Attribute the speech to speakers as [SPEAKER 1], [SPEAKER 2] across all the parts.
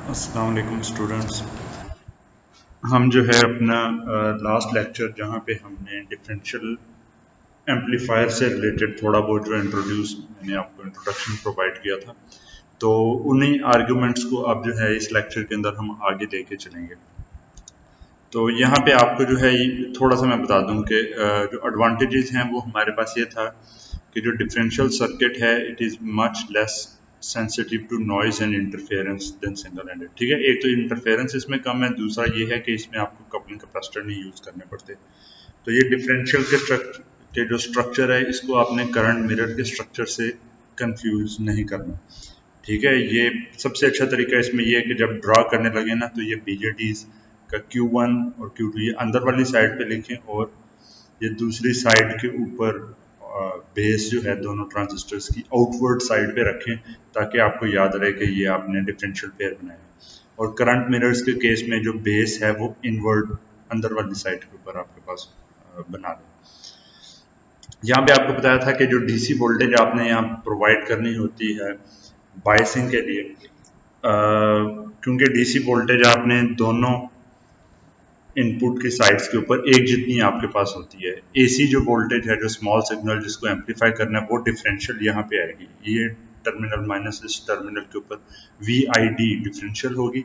[SPEAKER 1] अस्सलाम वालेकुम स्टूडेंट्स। हम जो है अपना लास्ट लेक्चर जहाँ पे हमने डिफरेंशियल एम्पलीफायर से रिलेटेड थोड़ा बहुत जो इंट्रोड्यूस मैंने आपको इंट्रोडक्शन प्रोवाइड किया था, तो उन्हीं आर्गुमेंट्स को अब जो है इस लेक्चर के अंदर हम आगे लेके चलेंगे। तो यहाँ पे आपको जो है थोड़ा सा मैं बता दूं कि जो एडवांटेजेस हैं वो हमारे पास ये था कि जो डिफरेंशियल सर्किट है it is much less sensitive to noise and interference than single handed. ठीक है, एक तो इंटरफेरेंस इसमें कम है, दूसरा ये है कि इसमें आपको कपलिंग कैपेसिटर नहीं यूज़ करने पड़ते। तो ये डिफरेंशियल के जो स्ट्रक्चर है इसको आपने करंट मिरर के स्ट्रक्चर से कंफ्यूज नहीं करना। ठीक है, ये सबसे अच्छा तरीका इसमें ये है कि जब ड्रा करने लगे ना तो ये बीजेटीज का Q1 और Q2 ये अंदर वाली साइड पे लिखें और ये दूसरी साइड के ऊपर बेस जो है दोनों ट्रांजिस्टर्स की आउटवर्ड साइड पे रखें, ताकि आपको याद रहे कि ये आपने डिफरेंशियल पेयर बनाया है। और करंट मिरर्स के केस में जो बेस है वो इनवर्ड अंदर वाली साइड के ऊपर आपके पास बना दें। यहाँ पे आपको बताया था कि जो डीसी वोल्टेज आपने यहाँ प्रोवाइड करनी होती है बायसिंग के लिए, क्योंकि डीसी वोल्टेज आपने दोनों इनपुट की साइड्स के ऊपर एक जितनी आपके पास होती है। एसी जो वोल्टेज है, जो स्मॉल सिग्नल जिसको एम्पलीफाई करना है, वो डिफरेंशियल यहाँ पे आएगी। ये टर्मिनल माइनस इस टर्मिनल के ऊपर वी आई डी डिफरेंशियल होगी,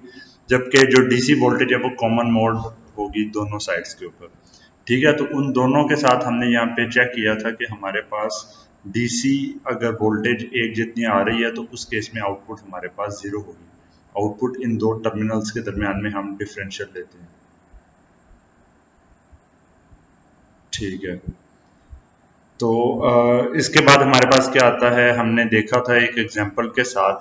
[SPEAKER 1] जबकि जो डीसी वोल्टेज है वो कॉमन मोड होगी दोनों साइड्स के ऊपर। ठीक है, तो उन दोनों के साथ हमने यहाँ पे चेक किया था कि हमारे पास डीसी अगर वोल्टेज एक जितनी आ रही है तो उस केस में आउटपुट हमारे पास जीरो होगी। आउटपुट इन दो टर्मिनल्स के दरमियान में हम डिफरेंशियल लेते हैं। ठीक है, तो इसके बाद हमारे पास क्या आता है, हमने देखा था एक एग्जांपल के साथ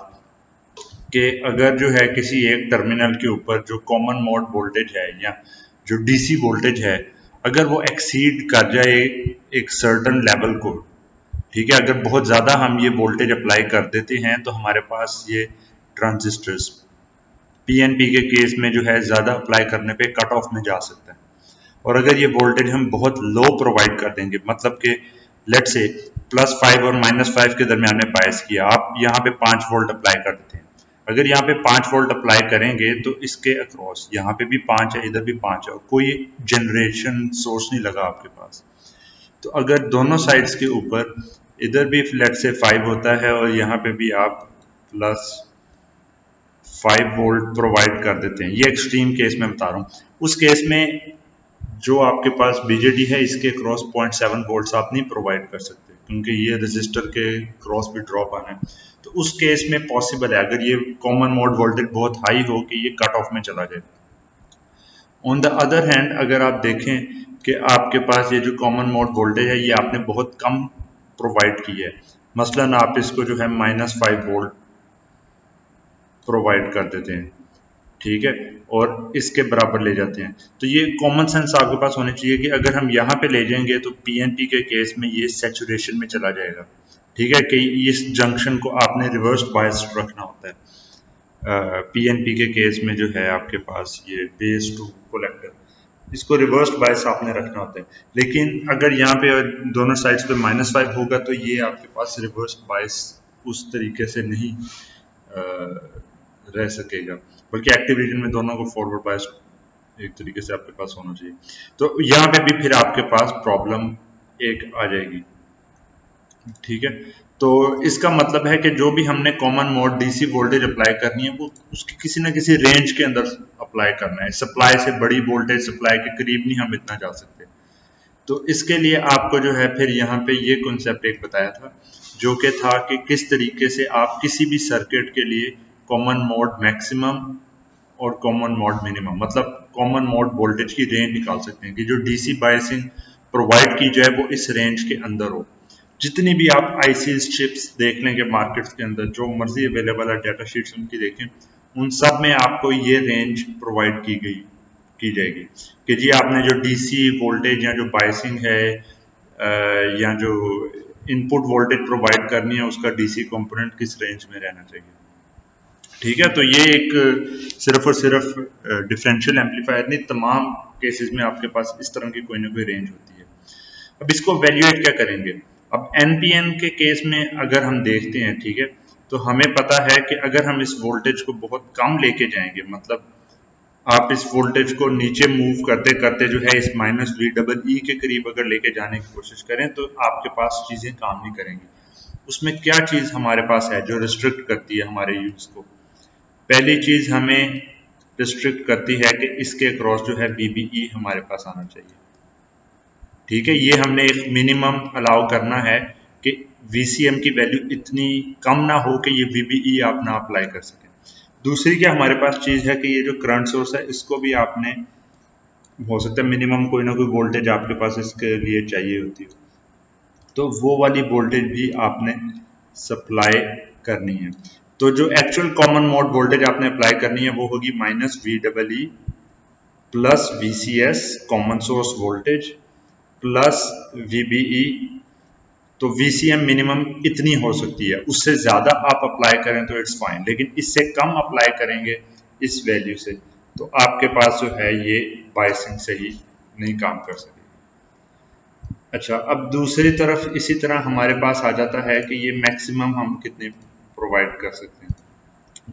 [SPEAKER 1] कि अगर जो है किसी एक टर्मिनल के ऊपर जो कॉमन मोड वोल्टेज है या जो डीसी वोल्टेज है, अगर वो एक्सीड कर जाए एक सर्टेन लेवल को, ठीक है, अगर बहुत ज़्यादा हम ये वोल्टेज अप्लाई कर देते हैं तो हमारे पास ये ट्रांजिस्टर्स पीएनपी के केस में जो है ज़्यादा अप्लाई करने पे कट ऑफ में जा सकता है। और अगर ये वोल्टेज हम बहुत लो प्रोवाइड कर देंगे, मतलब कि लेट से +5 और -5 के दरमियान में बायस किया, आप यहाँ पे 5 वोल्ट अप्लाई कर देते हैं। अगर यहाँ पे 5 वोल्ट अप्लाई करेंगे तो इसके अक्रॉस यहाँ पे भी 5 है, इधर भी 5 है, कोई जनरेशन सोर्स नहीं लगा आपके पास। तो अगर दोनों साइड्स के ऊपर इधर भी लेट से 5 होता है और यहाँ पे भी आप +5 वोल्ट प्रोवाइड कर देते हैं, ये एक्सट्रीम केस में बता रहा हूँ। उस केस में जो आपके पास बीजेडी है इसके क्रॉस 0.7 वोल्ट्स आप नहीं प्रोवाइड कर सकते, क्योंकि ये रजिस्टर के क्रॉस भी ड्रॉप आना है। तो उस केस में पॉसिबल है अगर ये कॉमन मोड वोल्टेज बहुत हाई हो कि ये कट ऑफ में चला जाए। ऑन द अदर हैंड अगर आप देखें कि आपके पास ये जो कॉमन मोड वोल्टेज है ये आपने बहुत कम प्रोवाइड की है, मसलन आप इसको जो है -5 वोल्ट प्रोवाइड कर देते हैं, ठीक है, और इसके बराबर ले जाते हैं, तो ये कॉमन सेंस आपके पास होनी चाहिए कि अगर हम यहाँ पे ले जाएंगे तो पीएनपी के केस में ये सैचुरेशन में चला जाएगा। ठीक है, कि इस जंक्शन को आपने रिवर्स बायस रखना होता है। पीएनपी के केस में जो है आपके पास ये बेस टू कलेक्टर, इसको रिवर्स बायस आपने रखना होता है। लेकिन अगर यहाँ पे दोनों साइड्स पे -5 होगा तो ये आपके पास रिवर्स बायस उस तरीके से नहीं रह सकेगा, बल्कि एक्टिव रीजन में दोनों को फॉरवर्ड बायस एक तरीके से आपके पास होना चाहिए। तो यहाँ पे भी फिर आपके पास प्रॉब्लम एक आ जाएगी। ठीक है, तो इसका मतलब है कि जो भी हमने common mode DC voltage apply करनी है वो उसकी किसी ना किसी रेंज के अंदर अप्लाई करना है। सप्लाई से बड़ी वोल्टेज सप्लाई के करीब नहीं हम इतना जा सकते। तो इसके लिए आपको जो है फिर यहाँ पे ये कॉन्सेप्ट एक बताया था, जो कि था कि किस तरीके से आप किसी भी सर्किट के लिए कॉमन मोड मैक्सिमम और कॉमन मोड मिनिमम, मतलब कॉमन मोड वोल्टेज की रेंज निकाल सकते हैं कि जो डीसी बायसिंग प्रोवाइड की जाए वो इस रेंज के अंदर हो। जितनी भी आप आईसी चिप्स देख लेंगे मार्केट्स के अंदर, जो मर्जी अवेलेबल है डाटा शीट्स उनकी देखें, उन सब में आपको ये रेंज प्रोवाइड की जाएगी कि जी आपने जो डीसी वोल्टेज या जो बायसिंग है या जो इनपुट वोल्टेज प्रोवाइड करनी है उसका डीसी कंपोनेंट किस रेंज में रहना चाहिए। ठीक है, तो ये एक सिर्फ और सिर्फ डिफरेंशियल एम्पलीफायर नहीं, तमाम केसेस में आपके पास इस तरह की कोई ना कोई रेंज होती है। अब इसको वैल्यूएट क्या करेंगे, अब एनपीएन के केस में अगर हम देखते हैं, ठीक है, तो हमें पता है कि अगर हम इस वोल्टेज को बहुत कम लेके जाएंगे, मतलब आप इस वोल्टेज को नीचे मूव करते करते जो है इस माइनस वी डबल ई के करीब अगर लेके जाने की कोशिश करें तो आपके पास चीजें काम नहीं करेंगी। उसमें क्या चीज हमारे पास है जो रिस्ट्रिक्ट करती है हमारे यूज को? पहली चीज हमें रिस्ट्रिक्ट करती है कि इसके क्रॉस जो है बीबीई हमारे पास आना चाहिए। ठीक है, ये हमने एक मिनिमम अलाउ करना है कि वीसीएम की वैल्यू इतनी कम ना हो कि ये वीबीई आप ना अप्लाई कर सकें। दूसरी क्या हमारे पास चीज है कि ये जो करंट सोर्स है इसको भी आपने, हो सकता है मिनिमम कोई ना कोई वोल्टेज आपके पास इसके लिए चाहिए होती है, तो वो वाली वोल्टेज भी आपने सप्लाई करनी है। तो जो एक्चुअल कॉमन मोड वोल्टेज आपने अप्लाई करनी है वो होगी minus V double E plus V C S common source voltage plus VBE. तो वीसीएम मिनिमम इतनी हो सकती है, उससे ज्यादा आप अप्लाई करें तो इट्स फाइन, लेकिन इससे कम अप्लाई करेंगे इस वैल्यू से तो आपके पास जो है ये बायसिंग सही नहीं काम कर सकेगी। अच्छा, अब दूसरी तरफ इसी तरह हमारे पास आ जाता है कि ये मैक्सिमम हम कितने प्रोवाइड कर सकते हैं।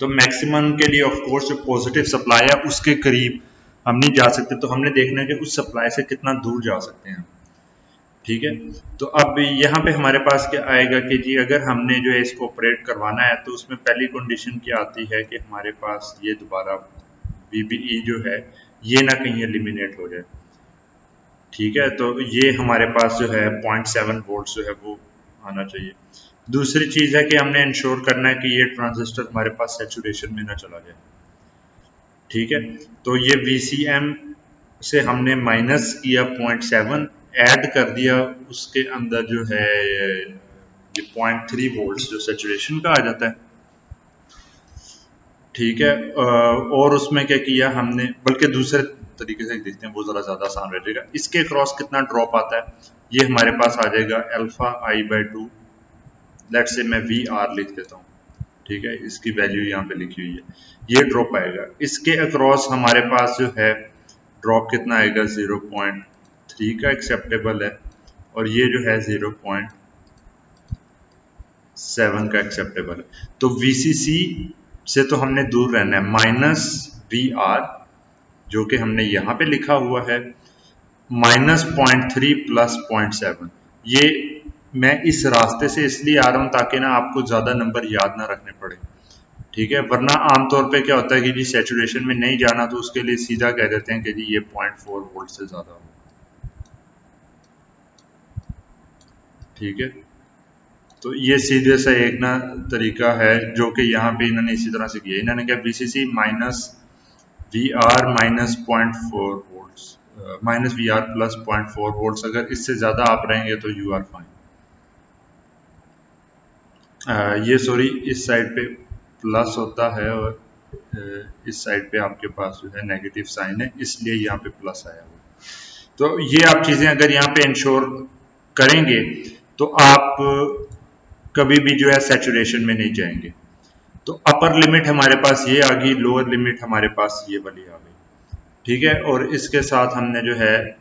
[SPEAKER 1] तो मैक्सिमम के लिए ऑफ कोर्स जो पॉजिटिव सप्लाई है उसके करीब हम नहीं जा सकते, तो हमने देखना है कि उस सप्लाई से कितना दूर जा सकते हैं। ठीक है, तो अब यहाँ पे हमारे पास क्या आएगा कि जी अगर हमने जो है इसको ऑपरेट करवाना है तो उसमें पहली कंडीशन क्या आती है कि हमारे पास ये दोबारा वीबीई जो है ये ना कहीं एलिमिनेट हो जाए। ठीक है, तो ये हमारे पास जो है 0.7 वोल्ट जो है वो आना चाहिए। दूसरी चीज है कि हमने इंश्योर करना है कि ये ट्रांजिस्टर हमारे पास सैचुरेशन में ना चला जाए। ठीक है, तो ये VCM से हमने माइनस किया 0.7, ऐड कर दिया उसके अंदर जो है ये 0.3 वोल्ट जो सैचुरेशन का आ जाता है। ठीक है, और उसमें क्या किया हमने, बल्कि दूसरे तरीके से देखते हैं वो जरा ज्यादा आसान रहेगा। इसके क्रॉस कितना ड्रॉप आता है, ये हमारे पास आ जाएगा alpha I by two, let say मैं वी आर लिख देता हूँ। ठीक है, इसकी वैल्यू यहाँ पे लिखी हुई है, ये ड्रॉप आएगा। इसके अक्रॉस हमारे पास जो है ड्रॉप कितना आएगा, 0.3 का एक्सेप्टेबल है, और ये जो है 0.7 का एक्सेप्टेबल है। तो VCC से तो हमने दूर रहना है, माइनस VR जो कि हमने यहाँ पे लिखा हुआ है माइनस 0.3 प्लस 0.7। ये मैं इस रास्ते से इसलिए आ रहा हूँ ताकि ना आपको ज्यादा नंबर याद ना रखने पड़े। ठीक है, वरना आमतौर पे क्या होता है कि जी सैचुरेशन में नहीं जाना तो उसके लिए सीधा कह देते हैं कि जी ये 0.4 वोल्ट से ज्यादा हो। ठीक है, तो ये सीधे सा एक ना तरीका है जो कि यहाँ पे इन्होंने इसी तरह से किया। इन्होंने क्या VCC minus VR minus 0.4 volt minus VR plus 0.4 volt, अगर इससे ज्यादा आप रहेंगे तो यू आर फाइन। ये सॉरी इस साइड पे प्लस होता है और इस साइड पे आपके पास जो है नेगेटिव साइन है, इसलिए यहाँ पे प्लस आया हुआ। तो ये आप चीजें अगर यहाँ पे इंश्योर करेंगे तो आप कभी भी जो है सैचुरेशन में नहीं जाएंगे। तो अपर लिमिट हमारे पास ये आ गई, लोअर लिमिट हमारे पास ये वाली आ गई। ठीक है, और इसके साथ हमने जो है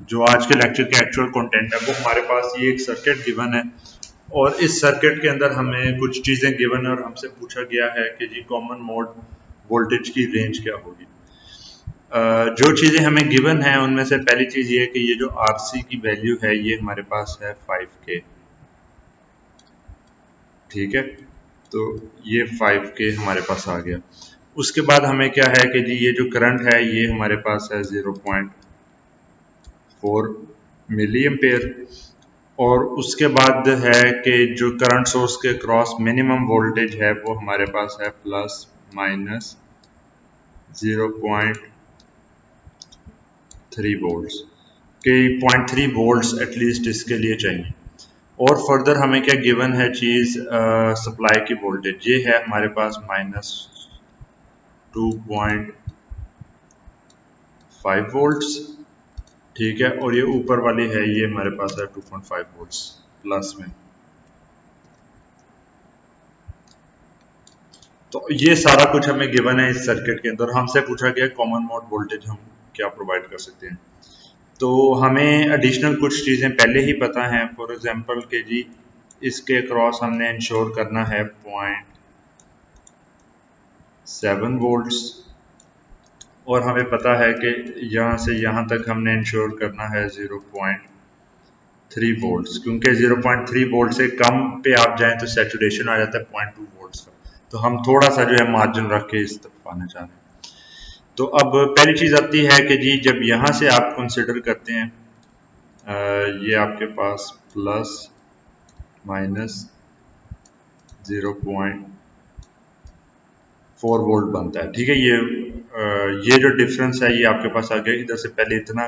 [SPEAKER 1] जो आज के लेक्चर के एक्चुअल कंटेंट है वो हमारे पास ये एक सर्किट गिवन है, और इस सर्किट के अंदर हमें कुछ चीजें गिवन है और हमसे पूछा गया है कि जी कॉमन मोड वोल्टेज की रेंज क्या होगी। जो चीजें हमें गिवन है उनमें से पहली चीज ये है कि ये जो RC की वैल्यू है ये हमारे पास है 5K। ठीक है, तो ये 5K हमारे पास आ गया। उसके बाद हमें क्या है कि जी ये जो करंट है ये हमारे पास है 0.4 मिली एम्पेयर, और उसके बाद है कि जो करंट सोर्स के क्रॉस मिनिमम वोल्टेज है वो हमारे पास है प्लस माइनस 0.3 वोल्ट्स के 0.3 वोल्ट्स एटलीस्ट इसके लिए चाहिए। और फर्दर हमें क्या गिवन है चीज, सप्लाई की वोल्टेज ये है हमारे पास माइनस 2.5 वोल्ट्स। ठीक है, और ये ऊपर वाली है ये हमारे पास है 2.5 वोल्ट्स प्लस में। तो ये सारा कुछ हमें गिवन है इस सर्किट के अंदर। हमसे पूछा गया कॉमन मोड वोल्टेज हम क्या प्रोवाइड कर सकते हैं, तो हमें एडिशनल कुछ चीज़ें पहले ही पता हैं। फॉर एग्जांपल के जी इसके क्रॉस हमने इंश्योर करना है 0.7 वोल्ट्स, और हमें पता है कि यहाँ से यहाँ तक हमने इंश्योर करना है 0.3 वोल्ट्स, क्योंकि 0.3 वोल्ट से कम पे आप जाएं तो सैचुरेशन आ जाता है 0.2 वोल्ट्स का। तो हम थोड़ा सा जो है मार्जिन रख के इस तरफ आना चाह रहे हैं। तो अब पहली चीज़ आती है कि जी जब यहाँ से आप कंसिडर करते हैं ये आपके पास प्लस माइनस 0.4 वोल्ट बनता है, ठीक है। ये जो डिफरेंस है ये आपके पास आ गया। इधर से पहले इतना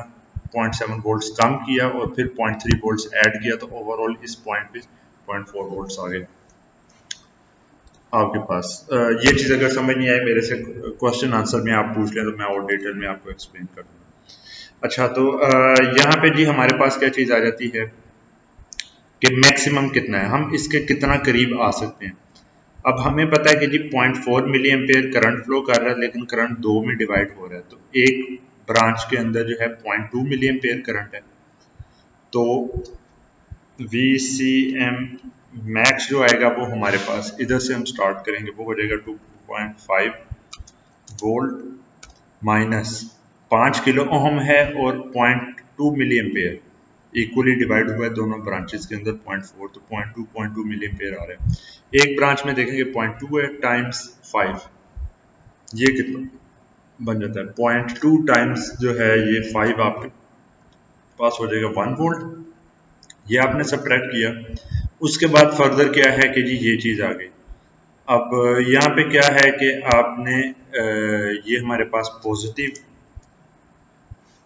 [SPEAKER 1] 0.7 वोल्ट्स कम किया और फिर 0.3 वोल्ट्स ऐड किया, तो ओवरऑल इस पॉइंट पे 0.4 वोल्ट्स आ गए आपके पास। ये चीज़ अगर समझ नहीं आई मेरे से क्वेश्चन आंसर में आप पूछ लें तो मैं और डिटेल में आपको एक्सप्लेन कर दूँगा। अच्छा, तो यहाँ पे जी हमारे पास क्या चीज़ आ जाती है कि मैक्सिमम कितना है, हम इसके कितना करीब आ सकते हैं। अब हमें पता है कि जी 0.4 मिली एम्पेयर करंट फ्लो कर रहा है, लेकिन करंट दो में डिवाइड हो रहा है। तो एक ब्रांच के अंदर जो है 0.2 मिली एम्पेयर करंट है, तो VCM मैक्स जो आएगा वो हमारे पास इधर से हम स्टार्ट करेंगे, वो हो जाएगा 2.5 वोल्ट माइनस 5 किलो ओम है और 0.2 मिली एम्पेयर इक्वली डिवाइड हुआ है दोनों ब्रांचेस के अंदर 0.4, तो 0.2 मिली एम्पेयर आ रहा है। एक ब्रांच में देखेंगे 0.2 है टाइम्स 5, ये कितना बन जाता है 0.2 टाइम्स जो है ये 5 आपके पास हो जाएगा 1 वोल्ट। ये आपने सब्ट्रैक्ट किया। उसके बाद फर्दर क्या है कि जी ये चीज़ आ गई। अब यहाँ पे क्या है कि आपने ये हमारे पास पॉजिटिव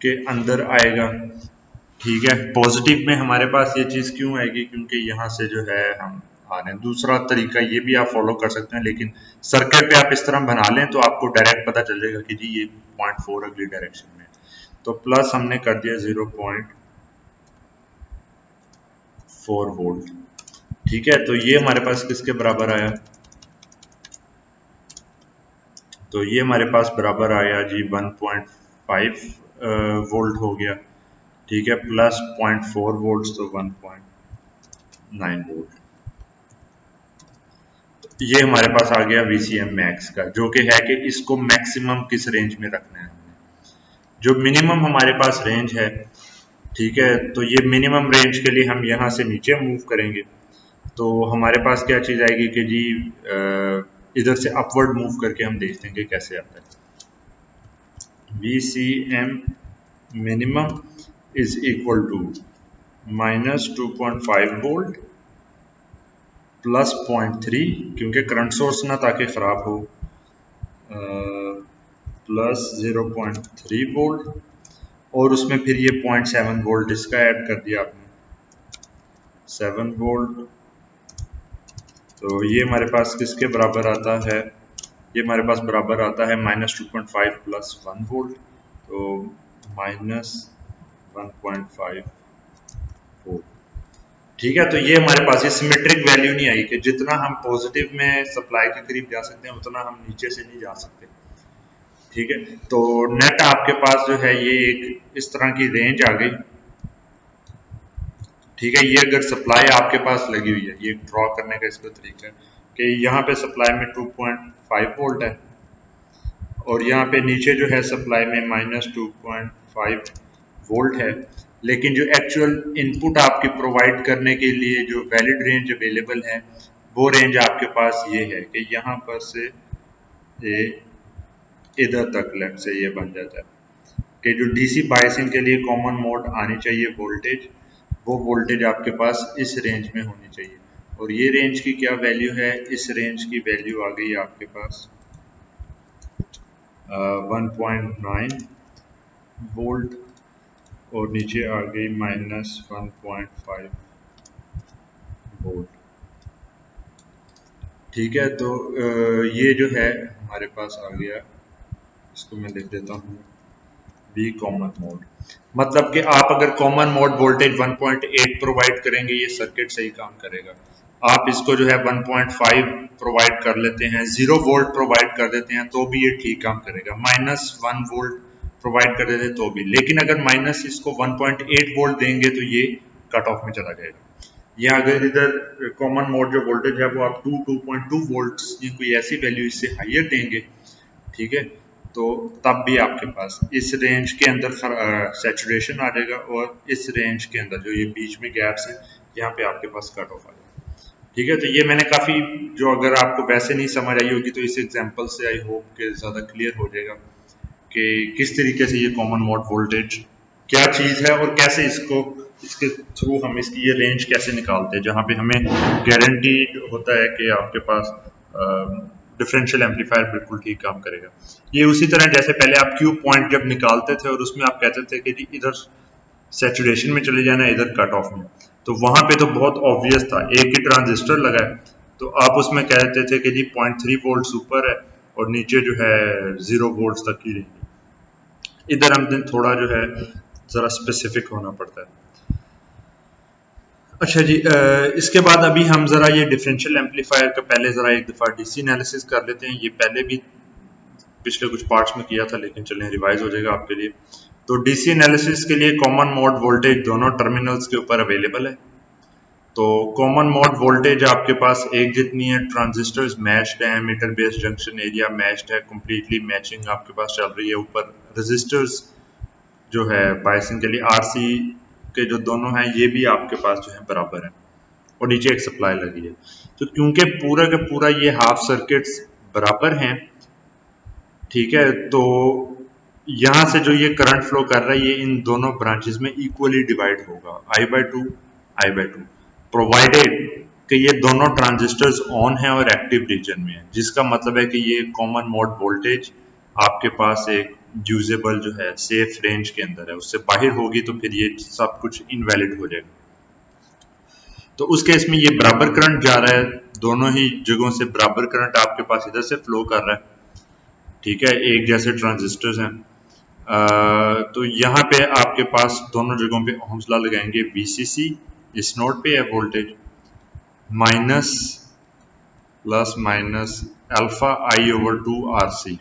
[SPEAKER 1] के अंदर आएगा, ठीक है। पॉजिटिव में हमारे पास ये चीज़ क्यों आएगी, क्योंकि यहाँ से जो है हम आ रहे हैं। दूसरा तरीका ये भी आप फॉलो कर सकते हैं, लेकिन सर्किट पे आप इस तरह बना लें तो आपको डायरेक्ट पता चल जाएगा कि जी ये 0.4 अगली डायरेक्शन में। तो प्लस हमने कर दिया 0.4 वोल्ट, ठीक है। तो ये हमारे पास किसके बराबर आया, तो ये हमारे पास बराबर आया जी 1.5 वोल्ट हो गया, ठीक है, प्लस 0.4 वोल्ट तो 1.9 वोल्ट। ये हमारे पास आ गया VCM मैक्स का, जो कि है कि इसको मैक्सिमम किस रेंज में रखना है हमने। जो मिनिमम हमारे पास रेंज है, ठीक है, तो ये मिनिमम रेंज के लिए हम यहाँ से नीचे मूव करेंगे तो हमारे पास क्या चीज़ आएगी कि जी इधर से अपवर्ड मूव करके हम देखते हैं कि कैसे आता है। VCM minimum is equal to minus 2.5 volt plus 0.3, क्योंकि करंट सोर्स ना ताकि ख़राब हो, प्लस 0.3 वोल्ट, और उसमें फिर ये 0.7 वोल्ट इसका ऐड कर दिया आपने 7 वोल्ट। तो ये हमारे पास किसके बराबर आता है, ये हमारे पास बराबर आता है -2.5 प्लस 1 वोल्ट, तो -1.5 वोल्ट, ठीक है। तो ये हमारे पास ये सिमेट्रिक वैल्यू नहीं आई कि जितना हम पॉजिटिव में सप्लाई के करीब जा सकते हैं उतना हम नीचे से नहीं जा सकते, ठीक है। तो नेट आपके पास जो है ये एक इस तरह की रेंज आ गई, ठीक है। ये अगर सप्लाई आपके पास लगी हुई है, ये ड्रॉ करने का इसका तरीका है कि यहाँ पे सप्लाई में 2.5 वोल्ट है और यहाँ पे नीचे जो है सप्लाई में -2.5 वोल्ट है, लेकिन जो एक्चुअल इनपुट आपकी प्रोवाइड करने के लिए जो वैलिड रेंज अवेलेबल है वो रेंज आपके पास ये है कि यहाँ पर से ये इधर तक लेट से ये बन जाता है कि जो डीसी बायसिंग के लिए कॉमन मोड आनी चाहिए वोल्टेज, वो वोल्टेज आपके पास इस रेंज में होनी चाहिए। और ये रेंज की क्या वैल्यू है, इस रेंज की वैल्यू आ गई आपके पास 1.9 वोल्ट और नीचे आ गई -1.5 वोल्ट, ठीक है। तो ये जो है हमारे पास आ गया, इसको मैं लिख देता हूँ बी कॉमन मोड। मतलब कि आप अगर कॉमन मोड वोल्टेज 1.8 प्रोवाइड करेंगे ये सर्किट सही काम करेगा। आप इसको जो है 1.5 प्रोवाइड कर लेते हैं, 0 वोल्ट प्रोवाइड कर देते हैं तो भी ये ठीक काम करेगा, -1 वोल्ट प्रोवाइड कर देते तो भी। लेकिन अगर माइनस इसको 1.8 वोल्ट देंगे तो ये कट ऑफ में चला जाएगा। या अगर इधर कॉमन मोड जो वोल्टेज है वो आप 2.2 वोल्ट्स या कोई ऐसी वैल्यू इससे हाइयर देंगे, ठीक है, तो तब भी आपके पास इस रेंज के अंदर सैचुरेशन आ जाएगा और इस रेंज के अंदर जो ये बीच में गैप्स हैं यहाँ पे आपके पास कट ऑफ आ जाएगा। ठीक है, तो ये मैंने काफ़ी, जो अगर आपको वैसे नहीं समझ आई होगी तो इस एग्जांपल से आई होप कि ज़्यादा क्लियर हो जाएगा कि किस तरीके से ये कॉमन मोड वोल्टेज क्या चीज़ है और कैसे इसके थ्रू हम इसकी ये रेंज कैसे निकालते हैं, जहाँ पे हमें गारंटीड होता है कि आपके पास डिफरेंशियल एम्पलीफायर बिल्कुल ठीक काम करेगा। ये उसी तरह जैसे पहले आप क्यू पॉइंट जब निकालते थे और उसमें आप कहते थे कि जी इधर सैचुरेशन में चले जाना, इधर कट ऑफ में, तो वहां पे तो बहुत ऑब्वियस था, एक ही ट्रांजिस्टर लगा है, तो आप उसमें कहते थे कि जी 0.3 वोल्ट ऊपर है और नीचे जो है 0 वोल्ट तक ही रहेंगे। इधर हम थोड़ा जो है जरा स्पेसिफिक होना पड़ता है। अच्छा जी, इसके बाद अभी हम जरा ये डिफरेंशियल एम्पलीफायर का पहले जरा एक दफा डीसी एनालिसिस कर लेते हैं। ये पहले भी पिछले कुछ पार्ट्स में किया था, लेकिन चलें रिवाइज हो जाएगा आपके लिए। तो डीसी एनालिसिस के लिए कॉमन मोड वोल्टेज दोनों टर्मिनल्स के ऊपर अवेलेबल है। तो कॉमन मोड वोल्टेज आपके पास एक जितनी है, ट्रांजिस्टर्स मैच्ड है, emitter base junction area matched है, कंप्लीटली मैचिंग आपके पास चल रही है। ऊपर रेजिस्टर्स जो है बायसिंग के लिए आरसी के जो दोनों हैं ये भी आपके पास जो है बराबर है और नीचे एक सप्लाई लगी है। तो क्योंकि पूरा का पूरा ये हाफ सर्किट्स बराबर हैं, ठीक है, तो यहां से जो ये करंट फ्लो कर रहा है ये इन दोनों ब्रांचेस में इक्वली डिवाइड होगा, I/2 I/2, प्रोवाइडेड कि ये दोनों ट्रांजिस्टर्स ऑन है और एक्टिव रीजन में है, जिसका मतलब है कि ये कॉमन मोड वोल्टेज आपके पास एक यूजेबल जो है सेफ रेंज के अंदर है। उससे बाहर होगी तो फिर ये सब कुछ इनवैलिड हो जाएगा। तो उस केस में ये बराबर करंट जा रहा है, दोनों ही जगहों से बराबर करंट आपके पास इधर से फ्लो कर रहा है, ठीक है, एक जैसे ट्रांजिस्टर्स हैं। तो यहाँ पे आपके पास दोनों जगहों पे ओहम्स लॉ लगाएंगे। VCC इस नोड पे है voltage minus plus minus alpha I/2 RC।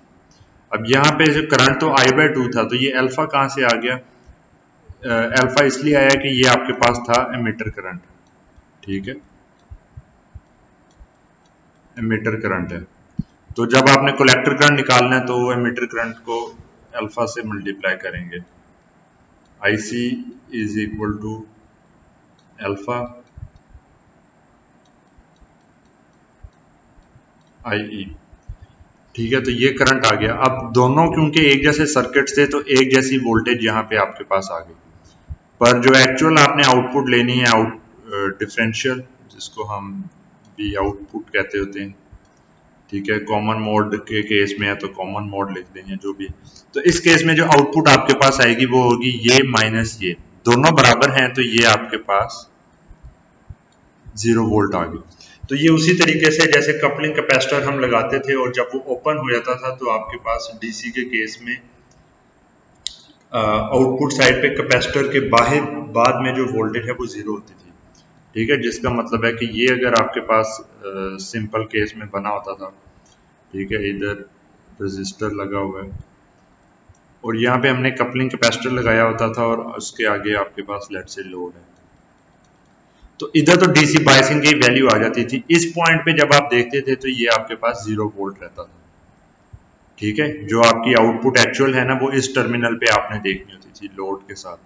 [SPEAKER 1] अब यहाँ पे जो करंट तो I/2 था, तो ये अल्फा कहाँ से आ गया? अल्फा इसलिए आया कि ये आपके पास था एमिटर करंट, ठीक है, एमिटर करंट है। तो जब आपने कलेक्टर करंट निकालना है तो एमिटर करंट को अल्फा से मल्टीप्लाई करेंगे। IC is equal to alpha IE, ठीक है, तो ये करंट आ गया। अब दोनों क्योंकि एक जैसे सर्किट थे तो एक जैसी वोल्टेज यहाँ पे आपके पास आ गई, पर जो एक्चुअल आपने आउटपुट लेनी है, डिफरेंशियल, जिसको हम भी आउटपुट कहते होते हैं, ठीक है, कॉमन मोड के केस में है तो कॉमन मोड लिख देंगे जो भी। तो इस केस में जो आउटपुट आपके पास आएगी वो होगी ये माइनस ये, दोनों बराबर हैं तो ये आपके पास 0 वोल्ट आ गई। तो ये उसी तरीके से जैसे कपलिंग कैपेसिटर हम लगाते थे और जब वो ओपन हो जाता था तो आपके पास डीसी के केस में आउटपुट साइड पे कैपेसिटर के बाहर बाद में जो वोल्टेज है वो 0 होती थी, ठीक है, जिसका मतलब है कि ये अगर आपके पास सिंपल केस में बना होता था, ठीक है, इधर रजिस्टर लगा हुआ है और यहाँ पे हमने कपलिंग कैपेसिटर लगाया होता था और उसके आगे आपके पास लेट से लोड है, तो इधर तो डीसी बायसिंग की वैल्यू आ जाती थी। इस पॉइंट पे जब आप देखते थे तो ये आपके पास 0 वोल्ट रहता था, ठीक है, जो आपकी आउटपुट एक्चुअल है ना वो इस टर्मिनल पे आपने देखनी होती थी लोड के साथ।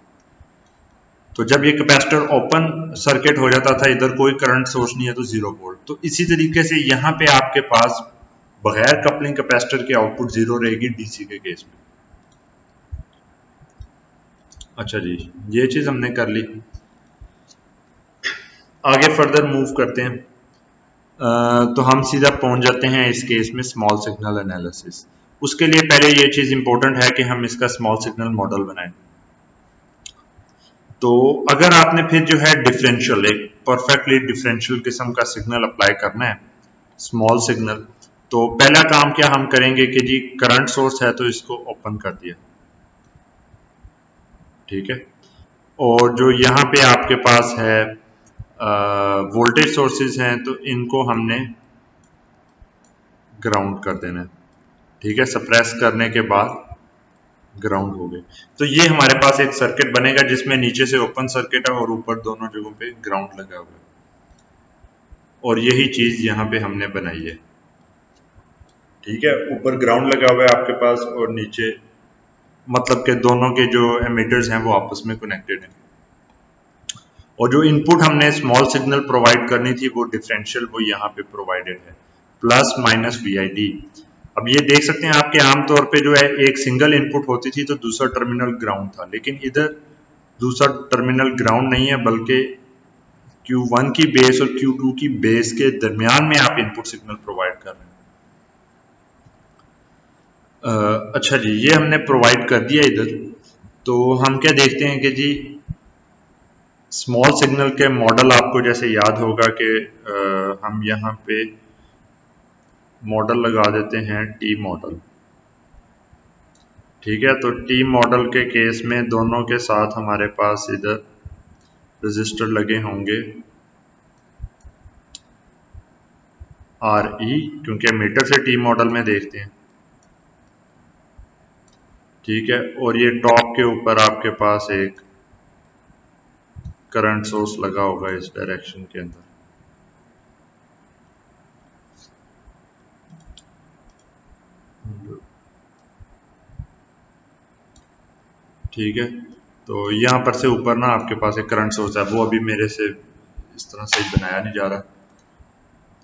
[SPEAKER 1] तो जब ये कैपेसिटर ओपन सर्किट हो जाता था, इधर कोई करंट सोर्स नहीं है तो 0 वोल्ट। तो इसी तरीके से यहाँ पे आपके पास बगैर कपलिंग कैपेसिटर की आउटपुट 0 रहेगी डीसी के केस में। अच्छा जी, ये चीज हमने कर ली। आगे फर्दर मूव करते हैं। तो हम सीधा पहुंच जाते हैं इस केस में स्मॉल सिग्नल एनालिसिस। उसके लिए पहले ये चीज इंपॉर्टेंट है कि हम इसका स्मॉल सिग्नल मॉडल बनाएं। तो अगर आपने फिर जो है डिफरेंशियल, एक परफेक्टली डिफरेंशियल किस्म का सिग्नल अप्लाई करना है, स्मॉल सिग्नल, तो पहला काम क्या हम करेंगे कि जी करंट सोर्स है तो इसको ओपन कर दिया, ठीक है, और जो यहाँ पे आपके पास है वोल्टेज सोर्सेज हैं तो इनको हमने ग्राउंड कर देना है, ठीक है, सप्रेस करने के बाद ग्राउंड हो गए। तो ये हमारे पास एक सर्किट बनेगा जिसमें नीचे से ओपन सर्किट है और ऊपर दोनों जगहों पे ग्राउंड लगा हुआ है। और यही चीज यहाँ पे हमने बनाई है। ठीक है, ऊपर ग्राउंड लगा हुआ है आपके पास और नीचे मतलब के दोनों के जो एमिटर्स हैं वो आपस में कनेक्टेड हैं। और जो इनपुट हमने स्मॉल सिग्नल प्रोवाइड करनी थी वो डिफरेंशियल वो यहाँ पे प्रोवाइडेड है, प्लस माइनस VID। अब ये देख सकते हैं आपके आमतौर पे जो है एक सिंगल इनपुट होती थी तो दूसरा टर्मिनल ग्राउंड था, लेकिन इधर दूसरा टर्मिनल ग्राउंड नहीं है बल्कि Q1 की बेस और Q2 की बेस के दरमियान में आप इनपुट सिग्नल प्रोवाइड कर रहे हैं। अच्छा जी, ये हमने प्रोवाइड कर दिया इधर। तो हम क्या देखते हैं कि जी स्मॉल सिग्नल के मॉडल आपको जैसे याद होगा कि हम यहाँ पे मॉडल लगा देते हैं T मॉडल। ठीक है, तो T मॉडल के केस में दोनों के साथ हमारे पास इधर रजिस्टर लगे होंगे RE, क्योंकि मीटर से T मॉडल में देखते हैं। ठीक है, और ये टॉप के ऊपर आपके पास एक करंट सोर्स लगा होगा इस डायरेक्शन के अंदर। ठीक है, तो यहाँ पर से ऊपर ना आपके पास एक करंट सोर्स है, वो अभी मेरे से इस तरह से बनाया नहीं जा रहा,